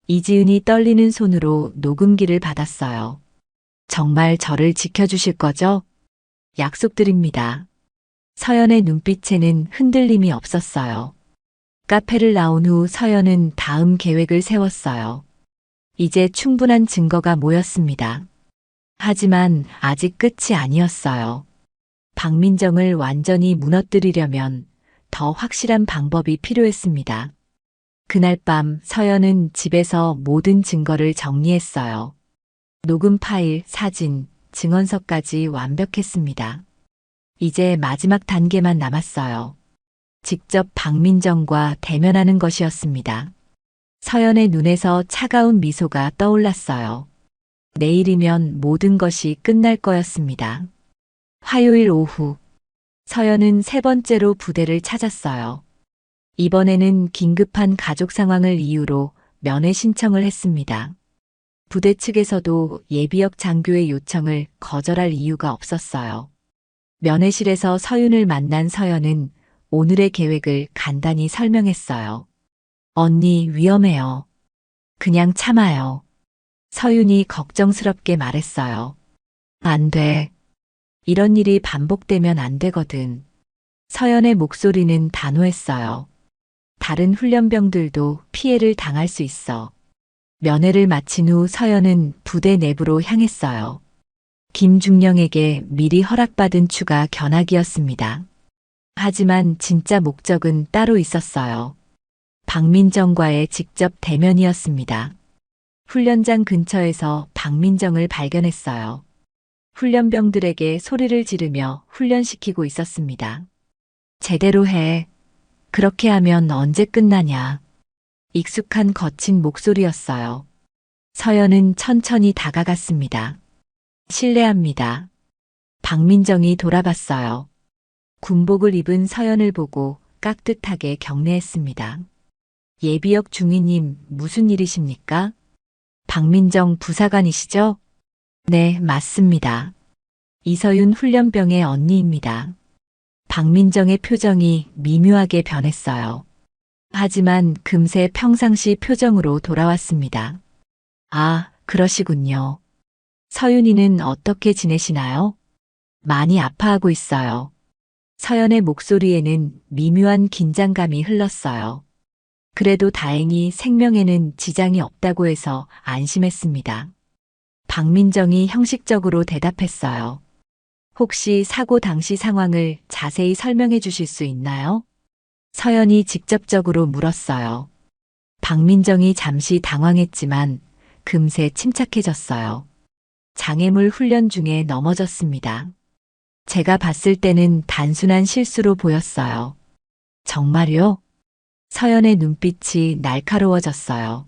이지은이 떨리는 손으로 녹음기를 받았어요. 정말 저를 지켜주실 거죠? 약속드립니다. 서연의 눈빛에는 흔들림이 없었어요. 카페를 나온 후 서연은 다음 계획을 세웠어요. 이제 충분한 증거가 모였습니다. 하지만 아직 끝이 아니었어요. 박민정을 완전히 무너뜨리려면 더 확실한 방법이 필요했습니다. 그날 밤 서연은 집에서 모든 증거를 정리했어요. 녹음 파일, 사진, 증언서까지 완벽했습니다. 이제 마지막 단계만 남았어요. 직접 박민정과 대면하는 것이었습니다. 서연의 눈에서 차가운 미소가 떠올랐어요. 내일이면 모든 것이 끝날 거였습니다. 화요일 오후, 서연은 세 번째로 부대를 찾았어요. 이번에는 긴급한 가족 상황을 이유로 면회 신청을 했습니다. 부대 측에서도 예비역 장교의 요청을 거절할 이유가 없었어요. 면회실에서 서윤을 만난 서연은 오늘의 계획을 간단히 설명했어요. 언니 위험해요. 그냥 참아요. 서윤이 걱정스럽게 말했어요. 안 돼. 이런 일이 반복되면 안 되거든. 서연의 목소리는 단호했어요. 다른 훈련병들도 피해를 당할 수 있어. 면회를 마친 후 서연은 부대 내부로 향했어요. 김중령에게 미리 허락받은 추가 견학이었습니다. 하지만 진짜 목적은 따로 있었어요. 박민정과의 직접 대면이었습니다. 훈련장 근처에서 박민정을 발견했어요. 훈련병들에게 소리를 지르며 훈련시키고 있었습니다. 제대로 해. 그렇게 하면 언제 끝나냐. 익숙한 거친 목소리였어요. 서연은 천천히 다가갔습니다. 실례합니다. 박민정이 돌아봤어요. 군복을 입은 서연을 보고 깍듯하게 경례했습니다. 예비역 중위님, 무슨 일이십니까? 박민정 부사관이시죠? 네, 맞습니다. 이서윤 훈련병의 언니입니다. 박민정의 표정이 미묘하게 변했어요. 하지만 금세 평상시 표정으로 돌아왔습니다. 아, 그러시군요. 서윤이는 어떻게 지내시나요? 많이 아파하고 있어요. 서연의 목소리에는 미묘한 긴장감이 흘렀어요. 그래도 다행히 생명에는 지장이 없다고 해서 안심했습니다. 박민정이 형식적으로 대답했어요. 혹시 사고 당시 상황을 자세히 설명해 주실 수 있나요? 서연이 직접적으로 물었어요. 박민정이 잠시 당황했지만 금세 침착해졌어요. 장애물 훈련 중에 넘어졌습니다. 제가 봤을 때는 단순한 실수로 보였어요. 정말요? 서연의 눈빛이 날카로워졌어요.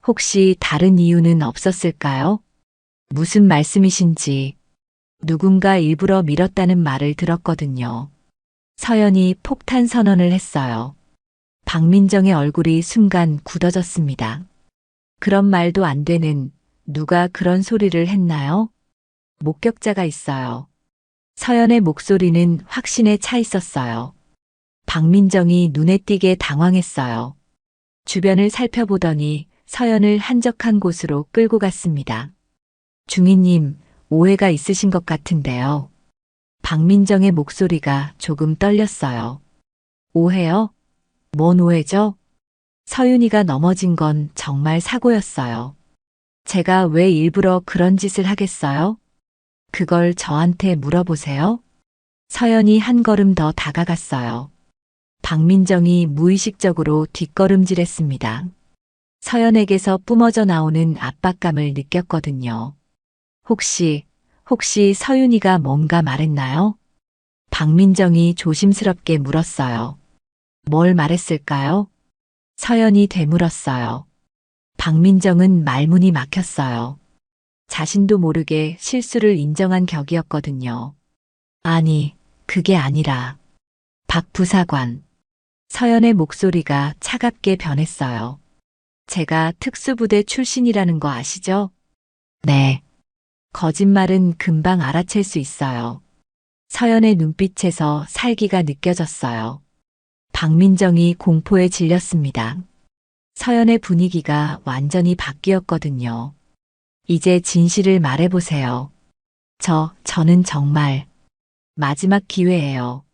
혹시 다른 이유는 없었을까요? 무슨 말씀이신지 누군가 일부러 밀었다는 말을 들었거든요. 서연이 폭탄 선언을 했어요. 박민정의 얼굴이 순간 굳어졌습니다. 그런 말도 안 되는 누가 그런 소리를 했나요? 목격자가 있어요. 서연의 목소리는 확신에 차 있었어요. 박민정이 눈에 띄게 당황했어요. 주변을 살펴보더니 서연을 한적한 곳으로 끌고 갔습니다. 중위님, 오해가 있으신 것 같은데요. 박민정의 목소리가 조금 떨렸어요. 오해요? 뭔 오해죠? 서윤이가 넘어진 건 정말 사고였어요. 제가 왜 일부러 그런 짓을 하겠어요? 그걸 저한테 물어보세요. 서연이 한 걸음 더 다가갔어요. 박민정이 무의식적으로 뒷걸음질했습니다. 서연에게서 뿜어져 나오는 압박감을 느꼈거든요. 혹시 서윤이가 뭔가 말했나요? 박민정이 조심스럽게 물었어요. 뭘 말했을까요? 서연이 되물었어요. 박민정은 말문이 막혔어요. 자신도 모르게 실수를 인정한 격이었거든요. 아니, 그게 아니라. 박 부사관. 서연의 목소리가 차갑게 변했어요. 제가 특수부대 출신이라는 거 아시죠? 네. 거짓말은 금방 알아챌 수 있어요. 서연의 눈빛에서 살기가 느껴졌어요. 박민정이 공포에 질렸습니다. 서연의 분위기가 완전히 바뀌었거든요. 이제 진실을 말해보세요. 저는 정말 마지막 기회예요.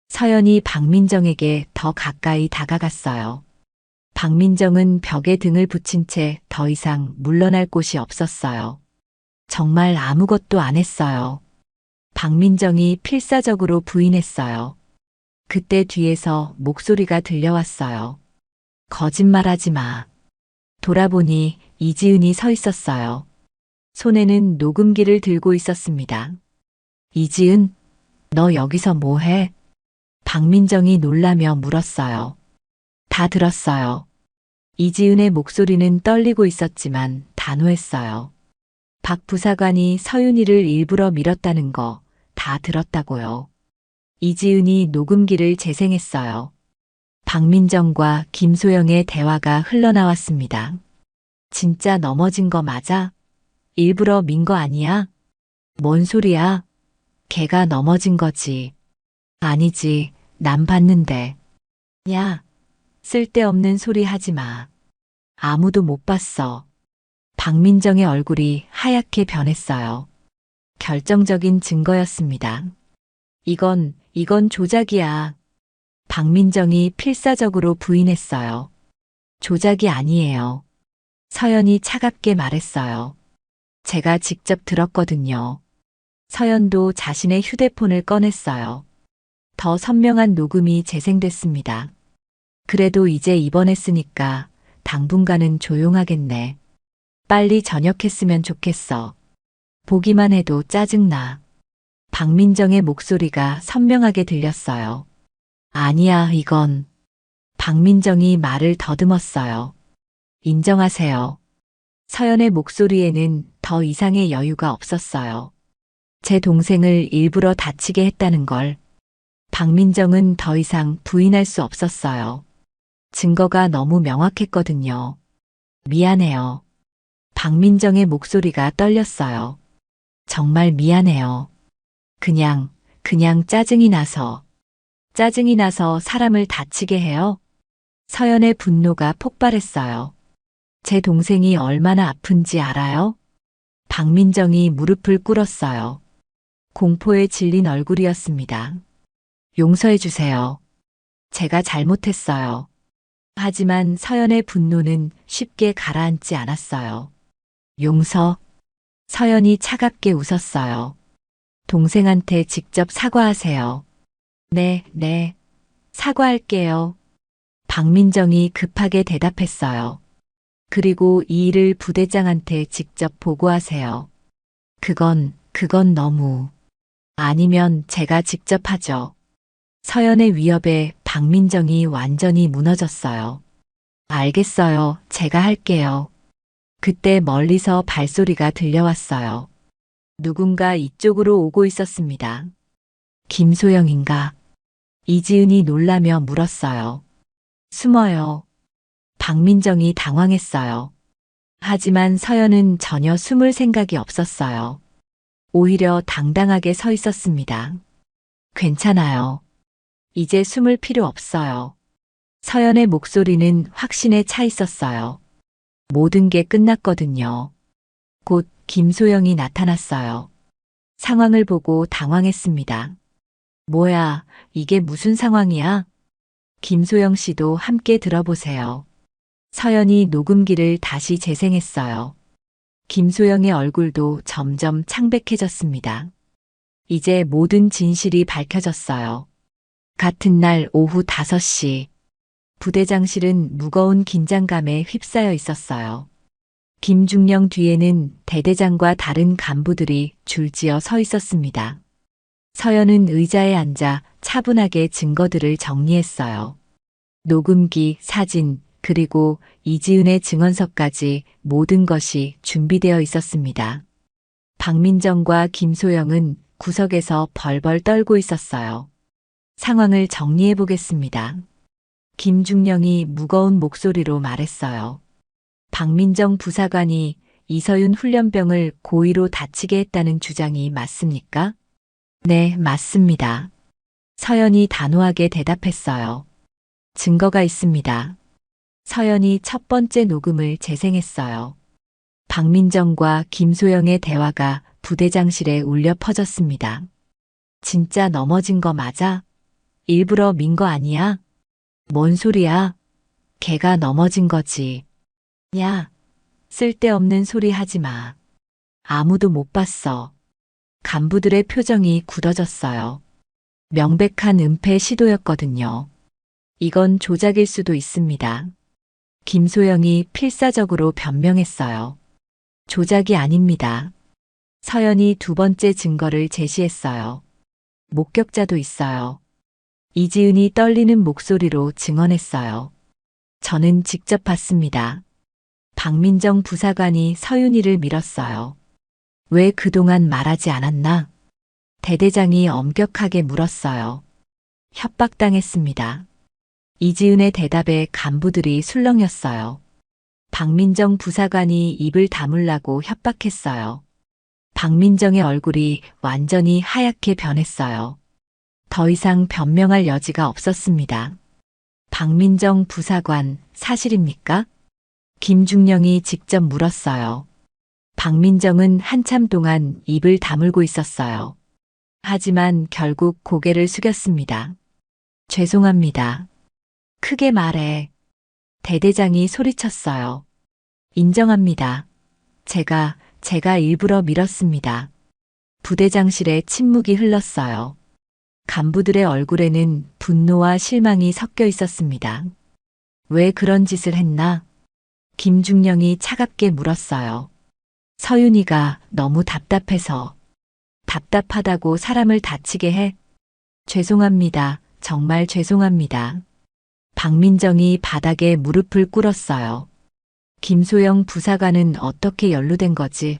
서연이 박민정에게 더 가까이 다가갔어요. 박민정은 벽에 등을 붙인 채 더 이상 물러날 곳이 없었어요. 정말 아무것도 안 했어요. 박민정이 필사적으로 부인했어요. 그때 뒤에서 목소리가 들려왔어요. 거짓말하지 마. 돌아보니 이지은이 서 있었어요. 손에는 녹음기를 들고 있었습니다. 이지은, 너 여기서 뭐 해? 박민정이 놀라며 물었어요. 다 들었어요. 이지은의 목소리는 떨리고 있었지만 단호했어요. 박 부사관이 서윤이를 일부러 밀었다는 거 다 들었다고요. 이지은이 녹음기를 재생했어요. 박민정과 김소영의 대화가 흘러나왔습니다. 진짜 넘어진 거 맞아? 일부러 민 거 아니야? 뭔 소리야? 걔가 넘어진 거지. 아니지, 난 봤는데. 야, 쓸데없는 소리 하지 마. 아무도 못 봤어. 박민정의 얼굴이 하얗게 변했어요. 결정적인 증거였습니다. 이건 조작이야. 박민정이 필사적으로 부인했어요. 조작이 아니에요. 서연이 차갑게 말했어요. 제가 직접 들었거든요. 서연도 자신의 휴대폰을 꺼냈어요. 더 선명한 녹음이 재생됐습니다. 그래도 이제 입원했으니까 당분간은 조용하겠네. 빨리 전역했으면 좋겠어. 보기만 해도 짜증나. 박민정의 목소리가 선명하게 들렸어요. 아니야, 이건. 박민정이 말을 더듬었어요. 인정하세요. 서연의 목소리에는 더 이상의 여유가 없었어요. 제 동생을 일부러 다치게 했다는 걸. 박민정은 더 이상 부인할 수 없었어요. 증거가 너무 명확했거든요. 미안해요. 박민정의 목소리가 떨렸어요. 정말 미안해요. 그냥 짜증이 나서. 짜증이 나서 사람을 다치게 해요? 서연의 분노가 폭발했어요. 제 동생이 얼마나 아픈지 알아요? 박민정이 무릎을 꿇었어요. 공포에 질린 얼굴이었습니다. 용서해 주세요. 제가 잘못했어요. 하지만 서연의 분노는 쉽게 가라앉지 않았어요. 용서? 서연이 차갑게 웃었어요. 동생한테 직접 사과하세요. 네, 사과할게요. 박민정이 급하게 대답했어요. 그리고 이 일을 부대장한테 직접 보고하세요. 그건 너무. 아니면 제가 직접 하죠. 서연의 위협에 박민정이 완전히 무너졌어요. 알겠어요. 제가 할게요. 그때 멀리서 발소리가 들려왔어요. 누군가 이쪽으로 오고 있었습니다. 김소영인가? 이지은이 놀라며 물었어요. 숨어요. 박민정이 당황했어요. 하지만 서연은 전혀 숨을 생각이 없었어요. 오히려 당당하게 서 있었습니다. 괜찮아요. 이제 숨을 필요 없어요. 서연의 목소리는 확신에 차 있었어요. 모든 게 끝났거든요. 곧 김소영이 나타났어요. 상황을 보고 당황했습니다. 뭐야, 이게 무슨 상황이야? 김소영 씨도 함께 들어보세요. 서연이 녹음기를 다시 재생했어요. 김소영의 얼굴도 점점 창백해졌습니다. 이제 모든 진실이 밝혀졌어요. 같은 날 오후 5시, 부대장실은 무거운 긴장감에 휩싸여 있었어요. 김중령 뒤에는 대대장과 다른 간부들이 줄지어 서 있었습니다. 서연은 의자에 앉아 차분하게 증거들을 정리했어요. 녹음기, 사진, 그리고 이지은의 증언서까지 모든 것이 준비되어 있었습니다. 박민정과 김소영은 구석에서 벌벌 떨고 있었어요. 상황을 정리해 보겠습니다. 김중령이 무거운 목소리로 말했어요. 박민정 부사관이 이서윤 훈련병을 고의로 다치게 했다는 주장이 맞습니까? 네, 맞습니다. 서연이 단호하게 대답했어요. 증거가 있습니다. 서연이 첫 번째 녹음을 재생했어요. 박민정과 김소영의 대화가 부대장실에 울려 퍼졌습니다. 진짜 넘어진 거 맞아? 일부러 민 거 아니야? 뭔 소리야? 걔가 넘어진 거지. 야, 쓸데없는 소리 하지 마. 아무도 못 봤어. 간부들의 표정이 굳어졌어요. 명백한 은폐 시도였거든요. 이건 조작일 수도 있습니다. 김소영이 필사적으로 변명했어요. 조작이 아닙니다. 서연이 두 번째 증거를 제시했어요. 목격자도 있어요. 이지은이 떨리는 목소리로 증언했어요. 저는 직접 봤습니다. 박민정 부사관이 서윤이를 밀었어요. 왜 그동안 말하지 않았나? 대대장이 엄격하게 물었어요. 협박당했습니다. 이지은의 대답에 간부들이 술렁였어요. 박민정 부사관이 입을 다물라고 협박했어요. 박민정의 얼굴이 완전히 하얗게 변했어요. 더 이상 변명할 여지가 없었습니다. 박민정 부사관, 사실입니까? 김중령이 직접 물었어요. 박민정은 한참 동안 입을 다물고 있었어요. 하지만 결국 고개를 숙였습니다. 죄송합니다. 크게 말해. 대대장이 소리쳤어요. 인정합니다. 제가 일부러 밀었습니다. 부대장실에 침묵이 흘렀어요. 간부들의 얼굴에는 분노와 실망이 섞여 있었습니다. 왜 그런 짓을 했나? 김중령이 차갑게 물었어요. 서윤이가 너무 답답해서. 답답하다고 사람을 다치게 해? 죄송합니다. 정말 죄송합니다. 박민정이 바닥에 무릎을 꿇었어요. 김소영 부사관은 어떻게 연루된 거지?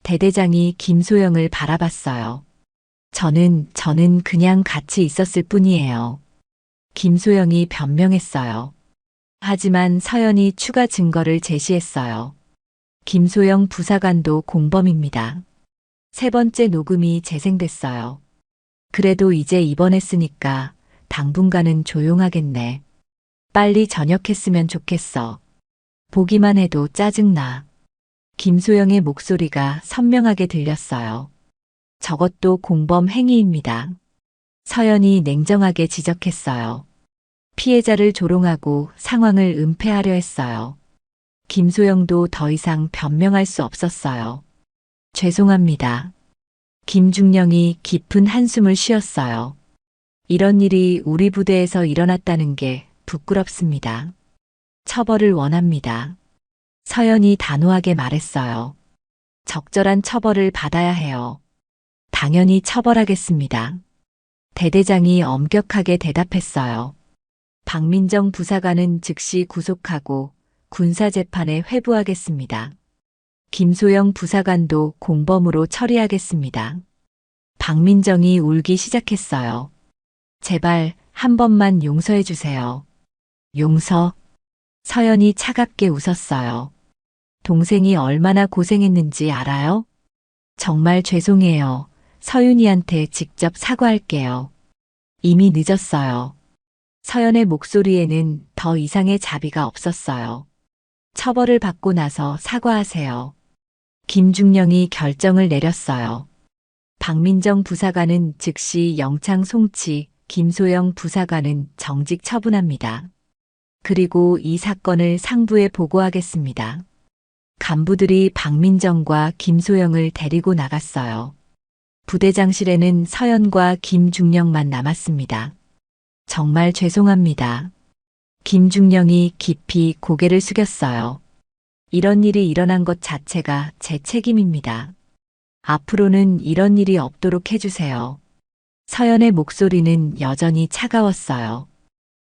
대대장이 김소영을 바라봤어요. 저는 그냥 같이 있었을 뿐이에요. 김소영이 변명했어요. 하지만 서연이 추가 증거를 제시했어요. 김소영 부사관도 공범입니다. 세 번째 녹음이 재생됐어요. 그래도 이제 입원했으니까 당분간은 조용하겠네. 빨리 전역했으면 좋겠어. 보기만 해도 짜증나. 김소영의 목소리가 선명하게 들렸어요. 저것도 공범 행위입니다. 서연이 냉정하게 지적했어요. 피해자를 조롱하고 상황을 은폐하려 했어요. 김소영도 더 이상 변명할 수 없었어요. 죄송합니다. 김중령이 깊은 한숨을 쉬었어요. 이런 일이 우리 부대에서 일어났다는 게 부끄럽습니다. 처벌을 원합니다. 서연이 단호하게 말했어요. 적절한 처벌을 받아야 해요. 당연히 처벌하겠습니다. 대대장이 엄격하게 대답했어요. 박민정 부사관은 즉시 구속하고 군사재판에 회부하겠습니다. 김소영 부사관도 공범으로 처리하겠습니다. 박민정이 울기 시작했어요. 제발 한 번만 용서해 주세요. 용서? 서연이 차갑게 웃었어요. 동생이 얼마나 고생했는지 알아요? 정말 죄송해요. 서윤이한테 직접 사과할게요. 이미 늦었어요. 서연의 목소리에는 더 이상의 자비가 없었어요. 처벌을 받고 나서 사과하세요. 김중령이 결정을 내렸어요. 박민정 부사관은 즉시 영창 송치, 김소영 부사관은 정직 처분합니다. 그리고 이 사건을 상부에 보고하겠습니다. 간부들이 박민정과 김소영을 데리고 나갔어요. 부대장실에는 서연과 김중령만 남았습니다. 정말 죄송합니다. 김중령이 깊이 고개를 숙였어요. 이런 일이 일어난 것 자체가 제 책임입니다. 앞으로는 이런 일이 없도록 해주세요. 서연의 목소리는 여전히 차가웠어요.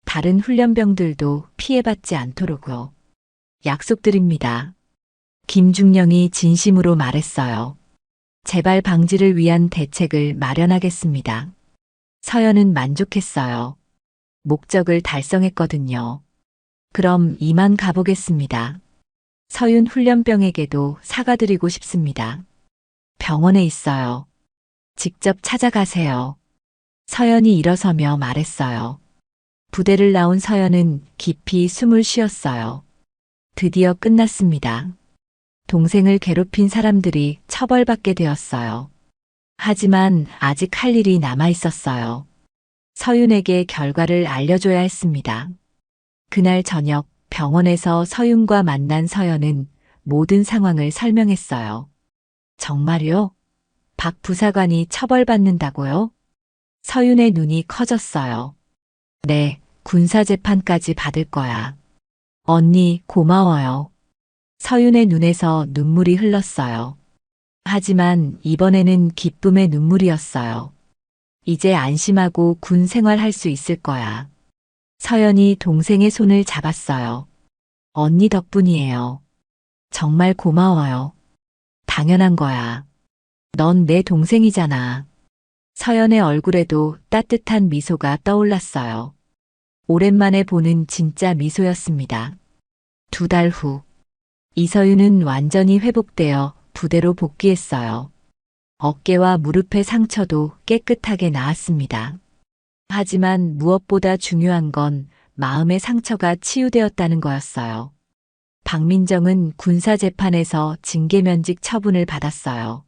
다른 훈련병들도 피해받지 않도록요. 약속드립니다. 김중령이 진심으로 말했어요. 재발 방지를 위한 대책을 마련하겠습니다. 서연은 만족했어요. 목적을 달성했거든요. 그럼 이만 가보겠습니다. 서윤 훈련병에게도 사과드리고 싶습니다. 병원에 있어요. 직접 찾아가세요. 서연이 일어서며 말했어요. 부대를 나온 서연은 깊이 숨을 쉬었어요. 드디어 끝났습니다. 동생을 괴롭힌 사람들이 처벌받게 되었어요. 하지만 아직 할 일이 남아 있었어요. 서윤에게 결과를 알려줘야 했습니다. 그날 저녁 병원에서 서윤과 만난 서연은 모든 상황을 설명했어요. 정말요? 박 부사관이 처벌받는다고요? 서윤의 눈이 커졌어요. 네, 군사재판까지 받을 거야. 언니, 고마워요. 서윤의 눈에서 눈물이 흘렀어요. 하지만 이번에는 기쁨의 눈물이었어요. 이제 안심하고 군 생활할 수 있을 거야. 서연이 동생의 손을 잡았어요. 언니 덕분이에요. 정말 고마워요. 당연한 거야. 넌 내 동생이잖아. 서연의 얼굴에도 따뜻한 미소가 떠올랐어요. 오랜만에 보는 진짜 미소였습니다. 2달 후, 이서윤은 완전히 회복되어 부대로 복귀했어요. 어깨와 무릎의 상처도 깨끗하게 나았습니다. 하지만 무엇보다 중요한 건 마음의 상처가 치유되었다는 거였어요. 박민정은 군사재판에서 징계면직 처분을 받았어요.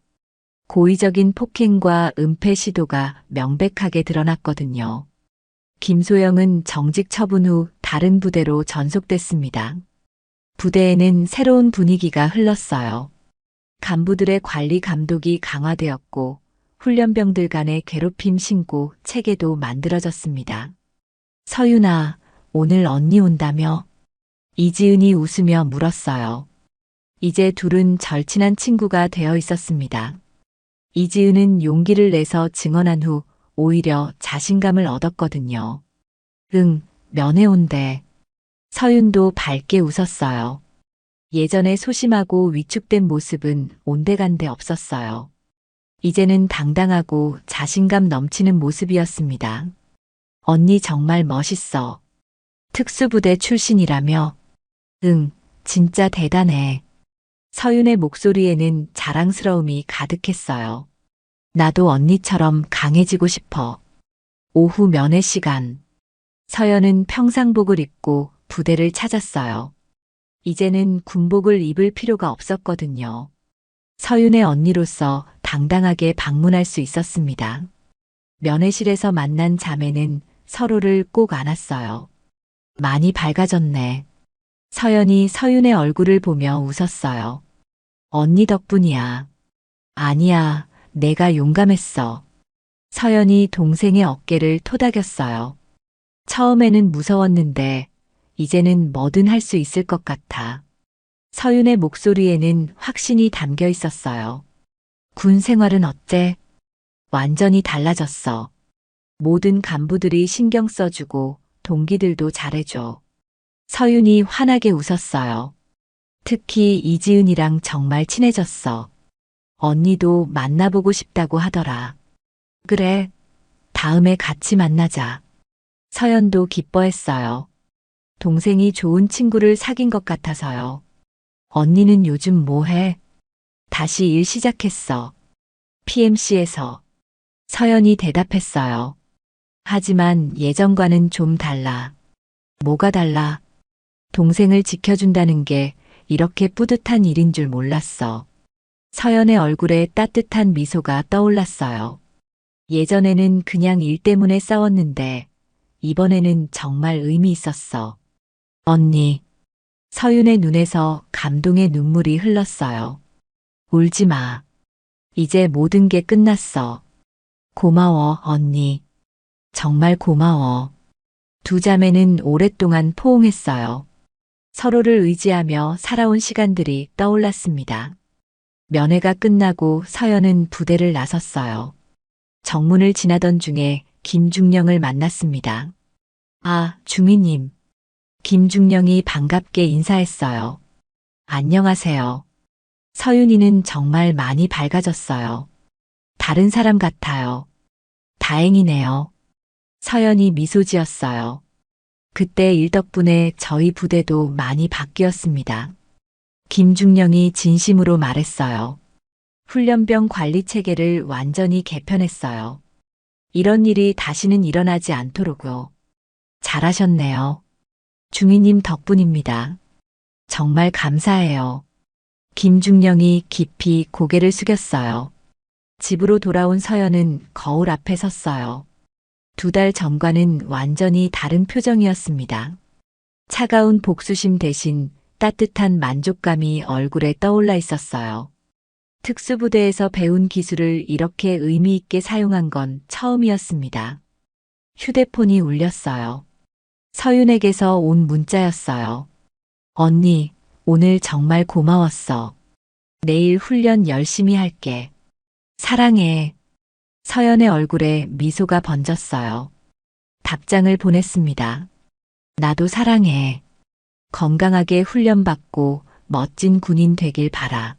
고의적인 폭행과 은폐 시도가 명백하게 드러났거든요. 김소영은 정직 처분 후 다른 부대로 전속됐습니다. 부대에는 새로운 분위기가 흘렀어요. 간부들의 관리 감독이 강화되었고 훈련병들 간의 괴롭힘 신고 체계도 만들어졌습니다. 서윤아, 오늘 언니 온다며? 이지은이 웃으며 물었어요. 이제 둘은 절친한 친구가 되어 있었습니다. 이지은은 용기를 내서 증언한 후 오히려 자신감을 얻었거든요. 응, 면회 온대. 서윤도 밝게 웃었어요. 예전에 소심하고 위축된 모습은 온데간데 없었어요. 이제는 당당하고 자신감 넘치는 모습이었습니다. 언니 정말 멋있어. 특수부대 출신이라며? 응, 진짜 대단해. 서윤의 목소리에는 자랑스러움이 가득했어요. 나도 언니처럼 강해지고 싶어. 오후 면회 시간. 서연은 평상복을 입고 부대를 찾았어요. 이제는 군복을 입을 필요가 없었거든요. 서윤의 언니로서 당당하게 방문할 수 있었습니다. 면회실에서 만난 자매는 서로를 꼭 안았어요. 많이 밝아졌네. 서연이 서윤의 얼굴을 보며 웃었어요. 언니 덕분이야. 아니야, 내가 용감했어. 서연이 동생의 어깨를 토닥였어요. 처음에는 무서웠는데 이제는 뭐든 할 수 있을 것 같아. 서윤의 목소리에는 확신이 담겨 있었어요. 군 생활은 어때? 완전히 달라졌어. 모든 간부들이 신경 써주고 동기들도 잘해줘. 서윤이 환하게 웃었어요. 특히 이지은이랑 정말 친해졌어. 언니도 만나보고 싶다고 하더라. 그래, 다음에 같이 만나자. 서연도 기뻐했어요. 동생이 좋은 친구를 사귄 것 같아서요. 언니는 요즘 뭐 해? 다시 일 시작했어. PMC에서. 서연이 대답했어요. 하지만 예전과는 좀 달라. 뭐가 달라? 동생을 지켜준다는 게 이렇게 뿌듯한 일인 줄 몰랐어. 서연의 얼굴에 따뜻한 미소가 떠올랐어요. 예전에는 그냥 일 때문에 싸웠는데 이번에는 정말 의미 있었어. 언니. 서윤의 눈에서 감동의 눈물이 흘렀어요. 울지 마. 이제 모든 게 끝났어. 고마워, 언니. 정말 고마워. 두 자매는 오랫동안 포옹했어요. 서로를 의지하며 살아온 시간들이 떠올랐습니다. 면회가 끝나고 서연은 부대를 나섰어요. 정문을 지나던 중에 김중령을 만났습니다. 아, 중위님. 김중령이 반갑게 인사했어요. 안녕하세요. 서윤이는 정말 많이 밝아졌어요. 다른 사람 같아요. 다행이네요. 서연이 미소 지었어요. 그때 일 덕분에 저희 부대도 많이 바뀌었습니다. 김중령이 진심으로 말했어요. 훈련병 관리 체계를 완전히 개편했어요. 이런 일이 다시는 일어나지 않도록요. 잘하셨네요. 중위님 덕분입니다. 정말 감사해요. 김중령이 깊이 고개를 숙였어요. 집으로 돌아온 서연은 거울 앞에 섰어요. 2달 전과는 완전히 다른 표정이었습니다. 차가운 복수심 대신 따뜻한 만족감이 얼굴에 떠올라 있었어요. 특수부대에서 배운 기술을 이렇게 의미 있게 사용한 건 처음이었습니다. 휴대폰이 울렸어요. 서윤에게서 온 문자였어요. 언니, 오늘 정말 고마웠어. 내일 훈련 열심히 할게. 사랑해. 서연의 얼굴에 미소가 번졌어요. 답장을 보냈습니다. 나도 사랑해. 건강하게 훈련받고 멋진 군인 되길 바라.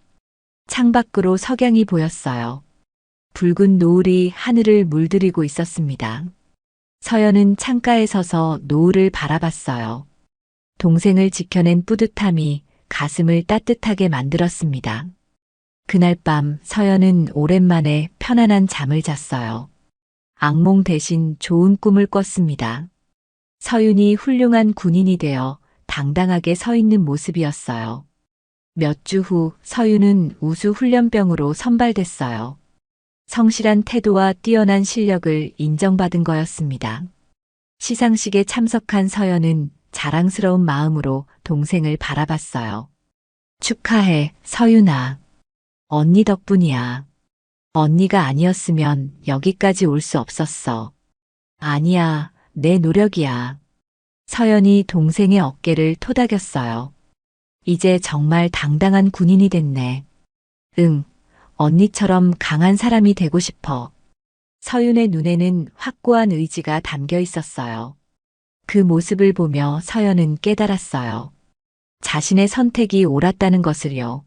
창밖으로 석양이 보였어요. 붉은 노을이 하늘을 물들이고 있었습니다. 서연은 창가에 서서 노을을 바라봤어요. 동생을 지켜낸 뿌듯함이 가슴을 따뜻하게 만들었습니다. 그날 밤 서연은 오랜만에 편안한 잠을 잤어요. 악몽 대신 좋은 꿈을 꿨습니다. 서윤이 훌륭한 군인이 되어 당당하게 서 있는 모습이었어요. 몇 주 후 서윤은 우수 훈련병으로 선발됐어요. 성실한 태도와 뛰어난 실력을 인정받은 거였습니다. 시상식에 참석한 서연은 자랑스러운 마음으로 동생을 바라봤어요. 축하해, 서윤아. 언니 덕분이야. 언니가 아니었으면 여기까지 올 수 없었어. 아니야, 내 노력이야. 서연이 동생의 어깨를 토닥였어요. 이제 정말 당당한 군인이 됐네. 응, 언니처럼 강한 사람이 되고 싶어. 서윤의 눈에는 확고한 의지가 담겨 있었어요. 그 모습을 보며 서연은 깨달았어요. 자신의 선택이 옳았다는 것을요.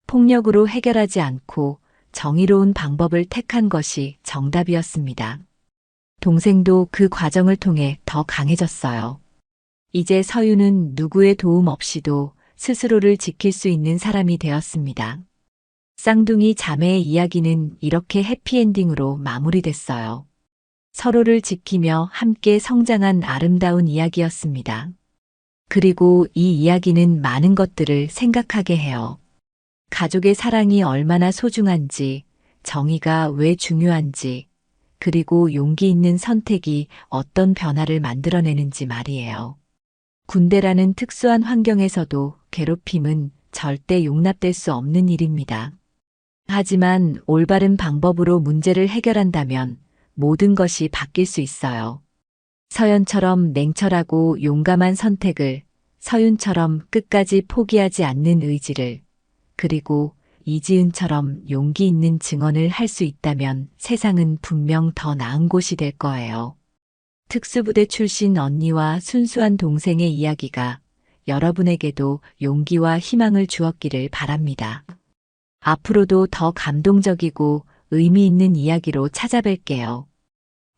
폭력으로 해결하지 않고 정의로운 방법을 택한 것이 정답이었습니다. 동생도 그 과정을 통해 더 강해졌어요. 이제 서윤은 누구의 도움 없이도 스스로를 지킬 수 있는 사람이 되었습니다. 쌍둥이 자매의 이야기는 이렇게 해피엔딩으로 마무리됐어요. 서로를 지키며 함께 성장한 아름다운 이야기였습니다. 그리고 이 이야기는 많은 것들을 생각하게 해요. 가족의 사랑이 얼마나 소중한지, 정의가 왜 중요한지, 그리고 용기 있는 선택이 어떤 변화를 만들어내는지 말이에요. 군대라는 특수한 환경에서도 괴롭힘은 절대 용납될 수 없는 일입니다. 하지만 올바른 방법으로 문제를 해결한다면 모든 것이 바뀔 수 있어요. 서연처럼 냉철하고 용감한 선택을, 서윤처럼 끝까지 포기하지 않는 의지를, 그리고 이지은처럼 용기 있는 증언을 할 수 있다면 세상은 분명 더 나은 곳이 될 거예요. 특수부대 출신 언니와 순수한 동생의 이야기가 여러분에게도 용기와 희망을 주었기를 바랍니다. 앞으로도 더 감동적이고 의미 있는 이야기로 찾아뵐게요.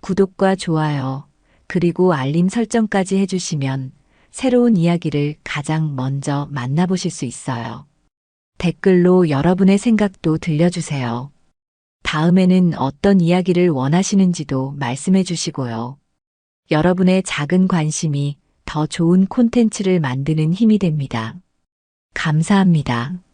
구독과 좋아요, 그리고 알림 설정까지 해주시면 새로운 이야기를 가장 먼저 만나보실 수 있어요. 댓글로 여러분의 생각도 들려주세요. 다음에는 어떤 이야기를 원하시는지도 말씀해 주시고요. 여러분의 작은 관심이 더 좋은 콘텐츠를 만드는 힘이 됩니다. 감사합니다.